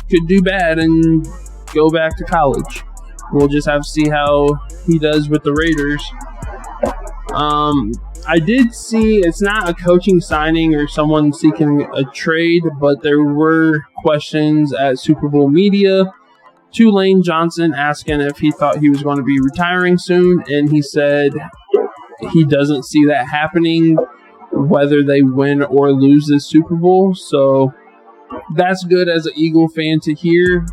could do bad and go back to college. We'll just have to see how he does with the Raiders. I did see it's not a coaching signing or someone seeking a trade, but there were questions at Super Bowl media to Lane Johnson asking if he thought he was going to be retiring soon, and he said he doesn't see that happening whether they win or lose this Super Bowl. So that's good as an Eagle fan to hear,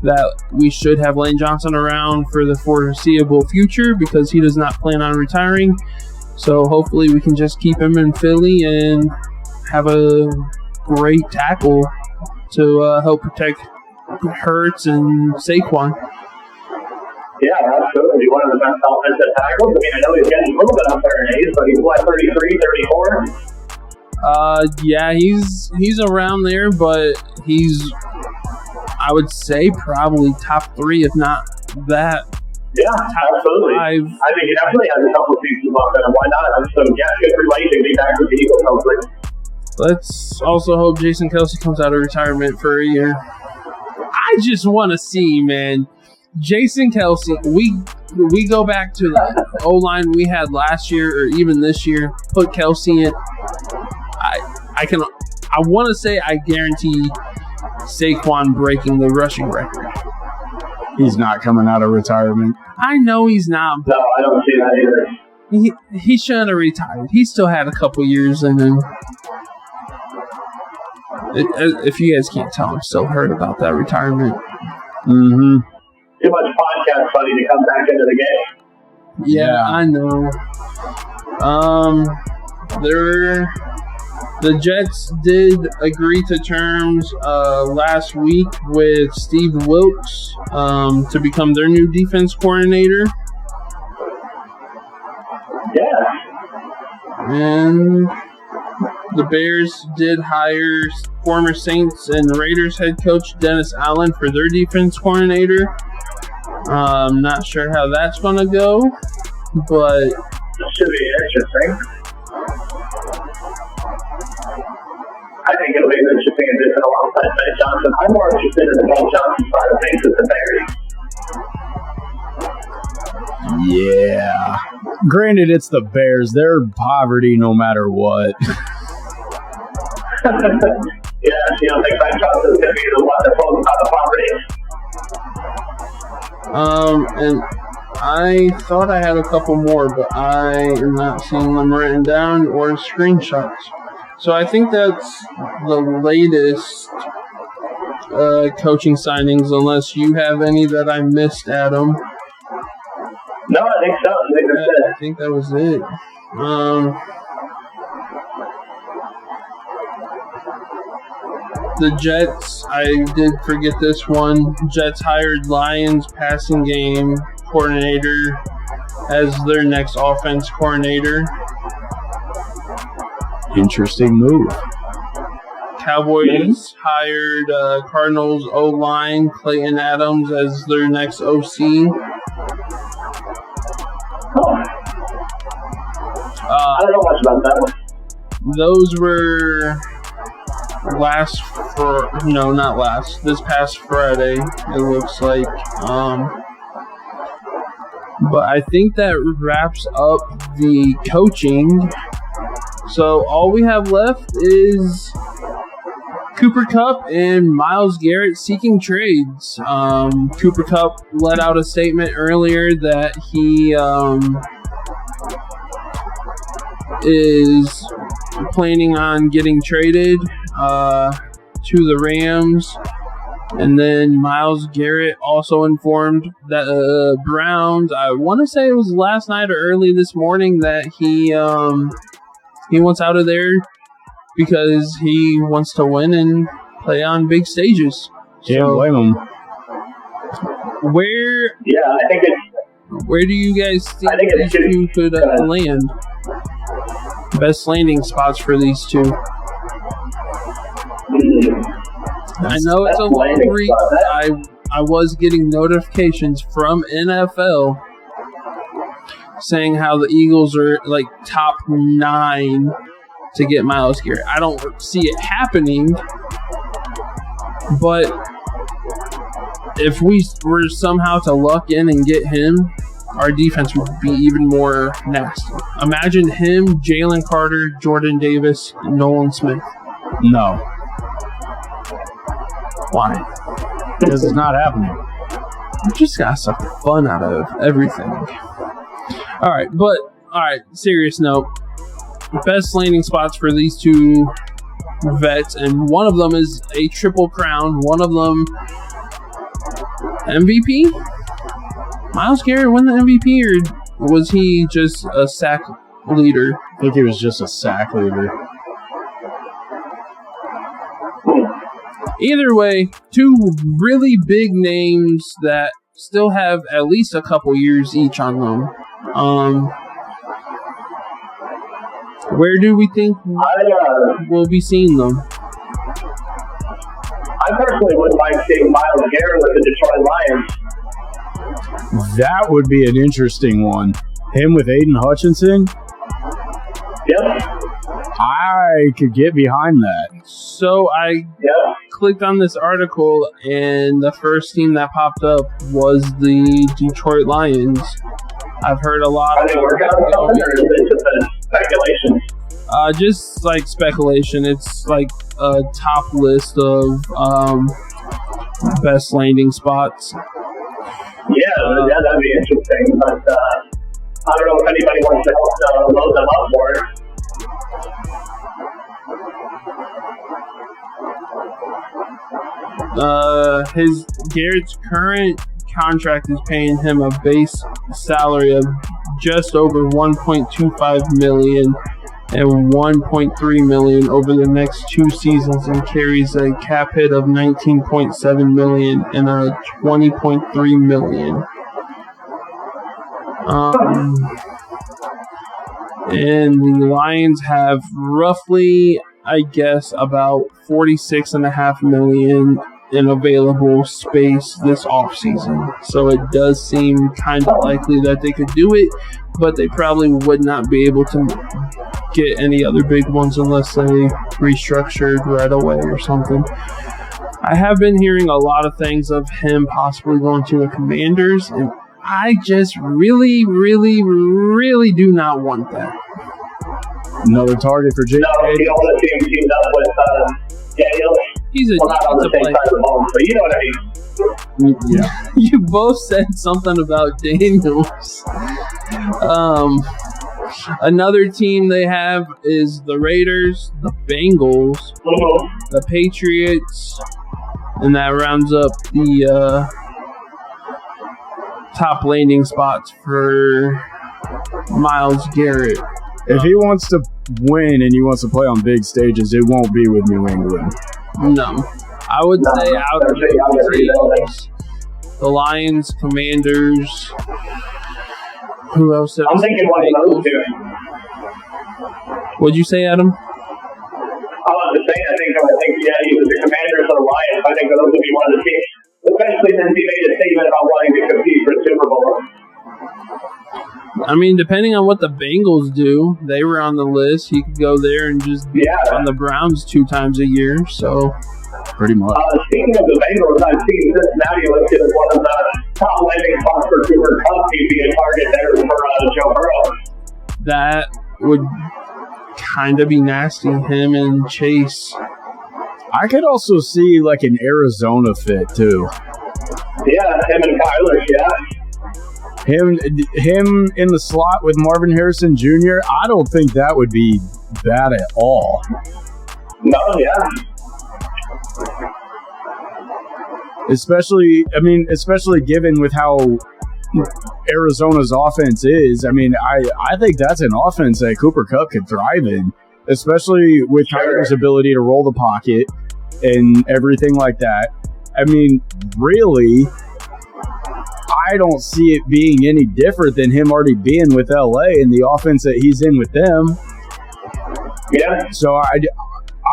that we should have Lane Johnson around for the foreseeable future because he does not plan on retiring. So hopefully we can just keep him in Philly and have a great tackle to help protect Hurts and Saquon. Yeah, absolutely. One of the best offensive tackles. I mean, I know he's getting a little bit up there in age, but he's what, 33, 34? Yeah, he's around there, but he's, I would say, probably top 3, if not that. Yeah, absolutely. 5. I think he definitely has a couple of seasons left, and why not? So, yeah, good for Lane to be back with the Eagles, hopefully. Let's also hope Jason Kelce comes out of retirement for a year. I just want to see, man. Jason Kelce, we go back to the O-line we had last year or even this year, put Kelce in. I want to say I guarantee Saquon breaking the rushing record. He's not coming out of retirement. I know he's not. No, I don't see that either. He shouldn't have retired. He still had a couple years in him. If you guys can't tell, I'm still hurt about that retirement. Mm-hmm. Too much podcast money to come back into the game. Yeah, I know. The Jets did agree to terms last week with Steve Wilks to become their new defense coordinator. Yeah. And the Bears did hire former Saints and Raiders head coach Dennis Allen for their defense coordinator. I'm not sure how that's going to go, but It should be interesting. I think it'll be an interesting addition alongside Ben Johnson. I'm more interested in the Ben Johnson side of things with the Bears. Yeah. Granted, it's the Bears. They're poverty no matter what. Yeah, you don't think Ben Johnson's going to be the one that pulls out the poverty? And I thought I had a couple more, but I am not seeing them written down or screenshots. So I think that's the latest coaching signings, unless you have any that I missed, Adam. No, I think so. I think that was it. The Jets, I did forget this one. Jets hired Lions passing game coordinator as their next offense coordinator. Interesting move. Cowboys hired Cardinals O-line Clayton Adams as their next OC. I don't know much about that one. Those were this past Friday, it looks like. But I think that wraps up the coaching. So all we have left is Cooper Kupp and Myles Garrett seeking trades. Cooper Kupp let out a statement earlier that he is planning on getting traded to the Rams. And then Myles Garrett also informed that Browns, I want to say it was last night or early this morning, that he wants out of there because he wants to win and play on big stages. Can't blame him. Where do you guys think these two could land? Best landing spots for these two. I know it's a long read. I was getting notifications from NFL saying how the Eagles are like top 9 to get Myles Garrett. I don't see it happening, but if we were somehow to luck in and get him, our defense would be even more nasty. Imagine him, Jalen Carter, Jordan Davis, Nolan Smith. No. Why? Because it's not happening. You just gotta suck the fun out of everything. Alright, serious note. Best landing spots for these two vets, and one of them is a triple crown, one of them MVP? Myles Garrett win the MVP, or was he just a sack leader? I think he was just a sack leader. Either way, two really big names that still have at least a couple years each on them. Where do we think we'll be seeing them? I personally wouldn't mind seeing Myles Garrett with the Detroit Lions. That would be an interesting one. Him with Aiden Hutchinson? Yep. I could get behind that. So I clicked on this article, and the first team that popped up was the Detroit Lions. I've heard a lot of... Are they working on something, or is it just speculation? Just like speculation. It's like a top list of best landing spots. Yeah, that'd be interesting. But I don't know if anybody wants to help load them up for it. Garrett's current contract is paying him a base salary of just over $1.25 million and $1.3 million over the next 2 seasons, and carries a cap hit of $19.7 million and a $20.3 million. And the Lions have roughly, I guess, about $46.5 million in available space this offseason. So it does seem kind of likely that they could do it, but they probably would not be able to get any other big ones unless they restructured right away or something. I have been hearing a lot of things of him possibly going to the Commanders, and I just really, really, really do not want that. Another target for Jake. No, you don't want to see him teamed up with Daniels. He's a not on the same side of the ball, but you know what I mean. Yeah. You both said something about Daniels. Another team they have is the Raiders, the Bengals, the Patriots, and that rounds up the top landing spots for Myles Garrett. If he wants to win and he wants to play on big stages, it won't be with New England. No. I would say out of the Lions, Commanders. Who else? I'm thinking one of those two. What'd you say, Adam? I was just saying, I think either the Commanders or the Lions. I think those would be one of the teams, especially since he made a statement about wanting to compete for the Super Bowl. I mean, depending on what the Bengals do, they were on the list. He could go there and just be on the Browns 2 times a year. So, pretty much. Speaking of the Bengals, I've seen Cincinnati listed as one of the top landing spots for Cooper Kupp. He'd be a target there for Joe Burrow. That would kind of be nasty, him and Chase. I could also see like an Arizona fit too. Yeah, him and Kyler, Him in the slot with Marvin Harrison Jr., I don't think that would be bad at all. No, yeah. Especially given with how Arizona's offense is. I mean, I think that's an offense that Cooper Kupp could thrive in, especially with Kyler's ability to roll the pocket and everything like that. I mean, really, I don't see it being any different than him already being with LA and the offense that he's in with them. Yeah. So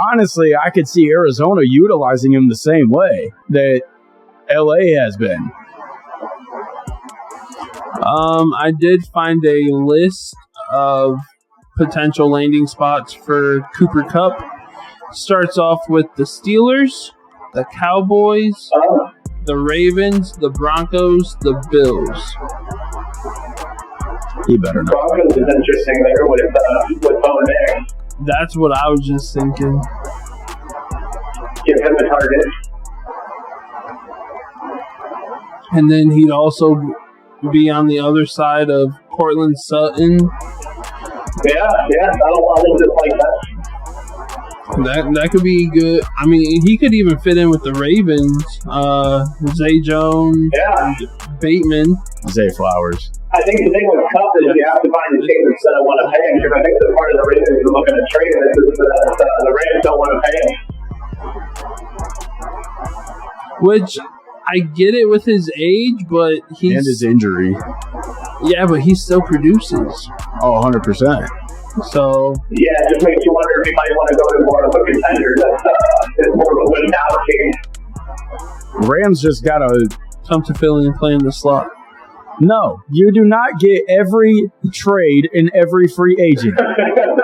honestly, I could see Arizona utilizing him the same way that LA has been. I did find a list of potential landing spots for Cooper Kupp. Starts off with the Steelers, the Cowboys, the Ravens, the Broncos, the Bills. He better not. Broncos is interesting there with Bone there. That's what I was just thinking. Give him a target. And then he'd also be on the other side of Portland Sutton. Yeah, I'll just like that. That could be good. I mean, he could even fit in with the Ravens. Zay Jones, Bateman, Zay Flowers. I think the thing with Kupp is you have to find the teams that want to pay him, because I think the part of the Ravens are looking to trade him is that the Ravens don't want to pay him. Which I get it with his age, but and his injury. Yeah, but he still produces. Oh, 100%. So yeah, it just makes you wonder if he might want to go to more of a contender that's more of a win-now team. Rams just got to come to Philly and play in the slot. No, you do not get every trade and every free agent.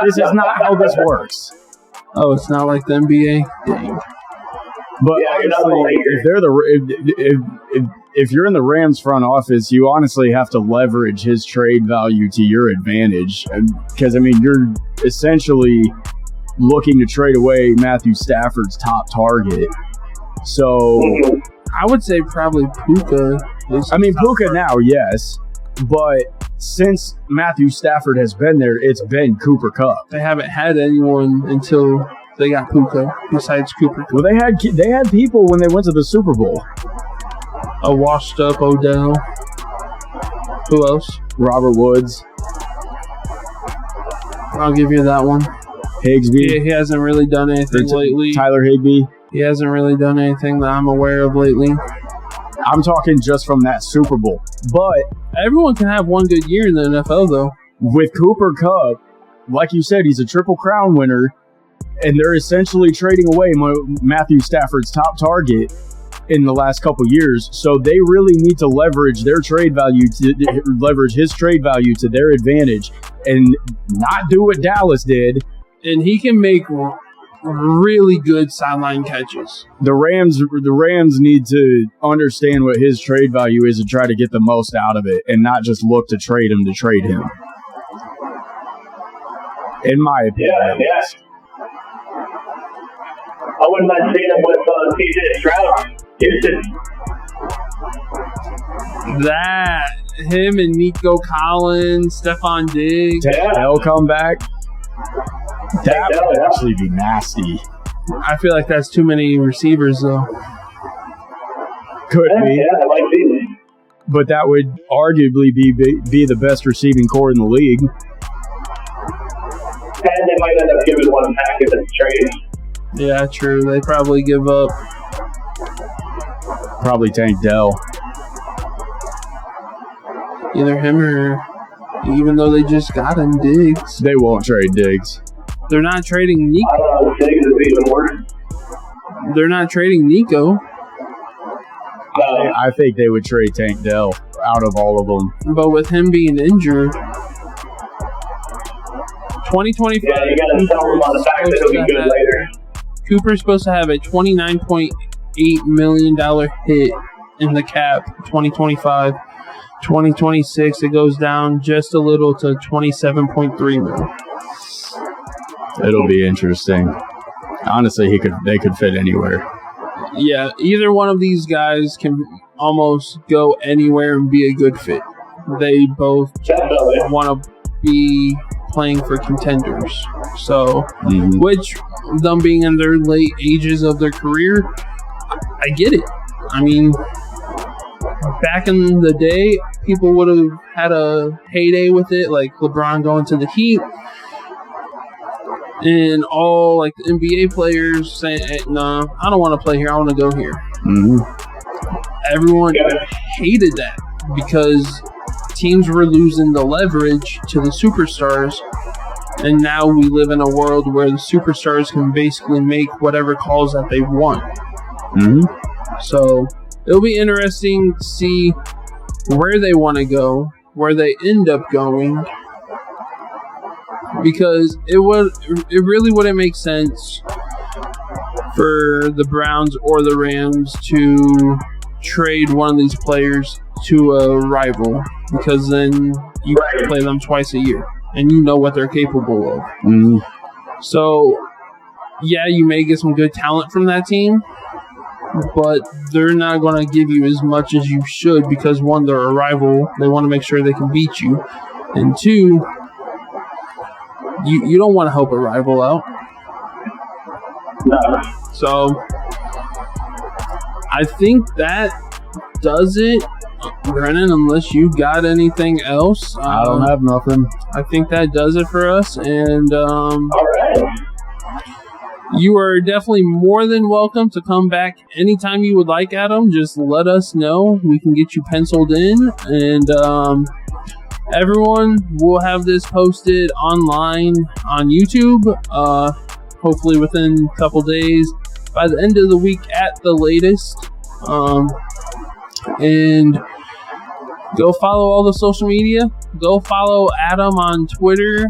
This is not how this works. Oh, it's not like the NBA? Dang. But honestly, if you're in the Rams front office, you honestly have to leverage his trade value to your advantage. Because, I mean, you're essentially looking to trade away Matthew Stafford's top target. So I would say probably Puka. Puka now, yes. But since Matthew Stafford has been there, it's been Cooper Kupp. They haven't had anyone until they got Puka, besides Cooper Kupp. Well, they had people when they went to the Super Bowl. A washed-up Odell. Who else? Robert Woods. I'll give you that one. Higsby. He hasn't really done anything lately. Tyler Higbee. He hasn't really done anything that I'm aware of lately. I'm talking just from that Super Bowl. But everyone can have one good year in the NFL, though. With Cooper Kupp, like you said, he's a Triple Crown winner, and they're essentially trading away Matthew Stafford's top target in the last couple years. So they really need to leverage their trade value leverage his trade value to their advantage and not do what Dallas did. And he can make really good sideline catches. The Rams need to understand what his trade value is and try to get the most out of it and not just look to trade him. In my opinion. Yeah. I wouldn't mind seeing him with TJ Stroud. Houston. That, him and Nico Collins, Stephon Diggs. They'll come back. That would actually be nasty. I feel like that's too many receivers, though. Could be. Yeah, I like these. But that would arguably be the best receiving core in the league. And they might end up giving one back if it's trade. Yeah, true. They probably give up. Probably Tank Dell. Either him or, even though they just got him, Diggs. They won't trade Diggs. They're not trading Nico. I don't know, Diggs is even worse. They're not trading Nico. I think they would trade Tank Dell out of all of them. But with him being injured, 2025. Yeah, you got to sell him on the fact that he'll be good later. Cooper's supposed to have a $29.8 million hit in the cap 2025. 2026, it goes down just a little to $27.3 million. It'll be interesting. Honestly, they could fit anywhere. Yeah, either one of these guys can almost go anywhere and be a good fit. They both want to be playing for contenders. So, which them being in their late ages of their career, I get it. I mean, back in the day, people would have had a heyday with it, like LeBron going to the Heat. And all like the NBA players saying, hey, "No, I don't want to play here. I want to go here." Mm-hmm. Everyone hated that because teams were losing the leverage to the superstars, and now we live in a world where the superstars can basically make whatever calls that they want. Mm-hmm. So it'll be interesting to see where they want to go, where they end up going. Because it really wouldn't make sense for the Browns or the Rams to trade one of these players to a rival, because then you play them twice a year and you know what they're capable of. Mm-hmm. So, yeah, you may get some good talent from that team, but they're not going to give you as much as you should because, one, they're a rival. They want to make sure they can beat you. And two, you don't want to help a rival out. No. So, I think that does it, Brennan, unless you got anything else. I don't have nothing. I think that does it for us. And all right. You are definitely more than welcome to come back anytime you would like, Adam. Just let us know. We can get you penciled in. And everyone will have this posted online on YouTube, hopefully within a couple days, by the end of the week at the latest. And go follow all the social media. Go follow Adam on Twitter,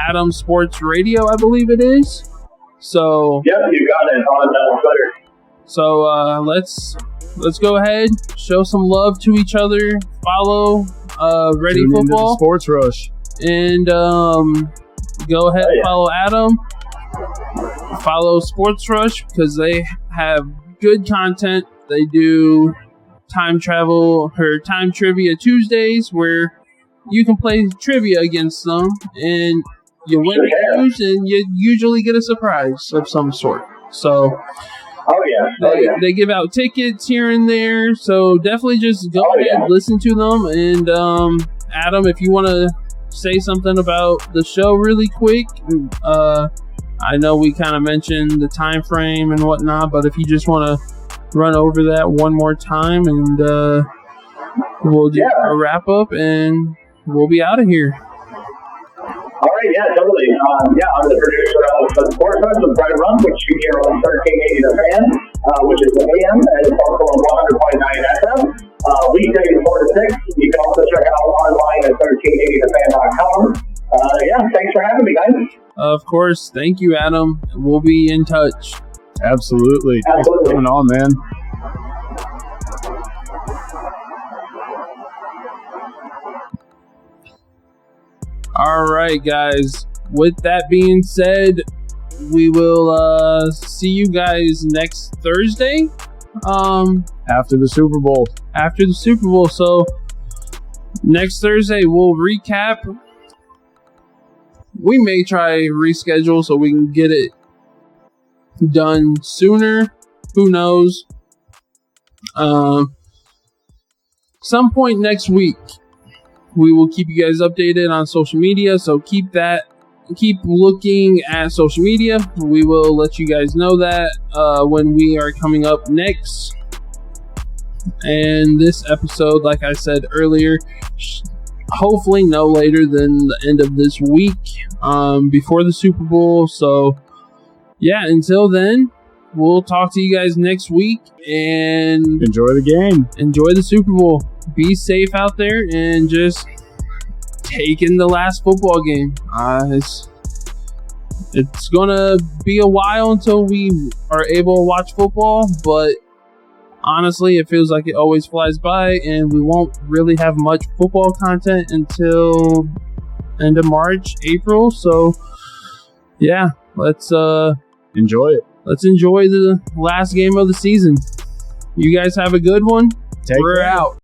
Adam Sports Radio, I believe it is. So yep, you got it on Twitter. So let's go ahead, show some love to each other. Follow Ready Tune Football into the Sports Rush, and go ahead and follow Adam. Follow Sports Rush because they have good content. They do time travel or time trivia Tuesdays where you can play trivia against them and you win or lose, and you usually get a surprise of some sort. So, they give out tickets here and there. So definitely just go ahead, listen to them. And Adam, if you want to say something about the show really quick, I know we kind of mentioned the time frame and whatnot, but if you just want to run over that one more time, and we'll do a wrap up, and we'll be out of here. All great. Yeah, totally. I'm the producer of the Sports Rush with Brett Run, which you hear on 1380 The Fan, which is the AM, and it's also on 100.9 FM. Weekdays 4 to 6. You can also check out online at 1380thefan.com. Thanks for having me, guys. Of course. Thank you, Adam. We'll be in touch. Absolutely. Thanks for coming on, man. All right, guys. With that being said, we will see you guys next Thursday. After the Super Bowl. After the Super Bowl. So next Thursday, we'll recap. We may try reschedule so we can get it done sooner. Who knows? Some point next week, we will keep you guys updated on social media. So keep looking at social media. We will let you guys know that when we are coming up next. And this episode, like I said earlier, hopefully no later than the end of this week, before the Super Bowl. So yeah, until then, we'll talk to you guys next week, and enjoy the game. Enjoy the Super Bowl. Be safe out there, and just take in the last football game. It's gonna be a while until we are able to watch football, but honestly, it feels like it always flies by, and we won't really have much football content until end of March, April. So yeah, let's enjoy it. Let's enjoy the last game of the season. You guys have a good one. We're out.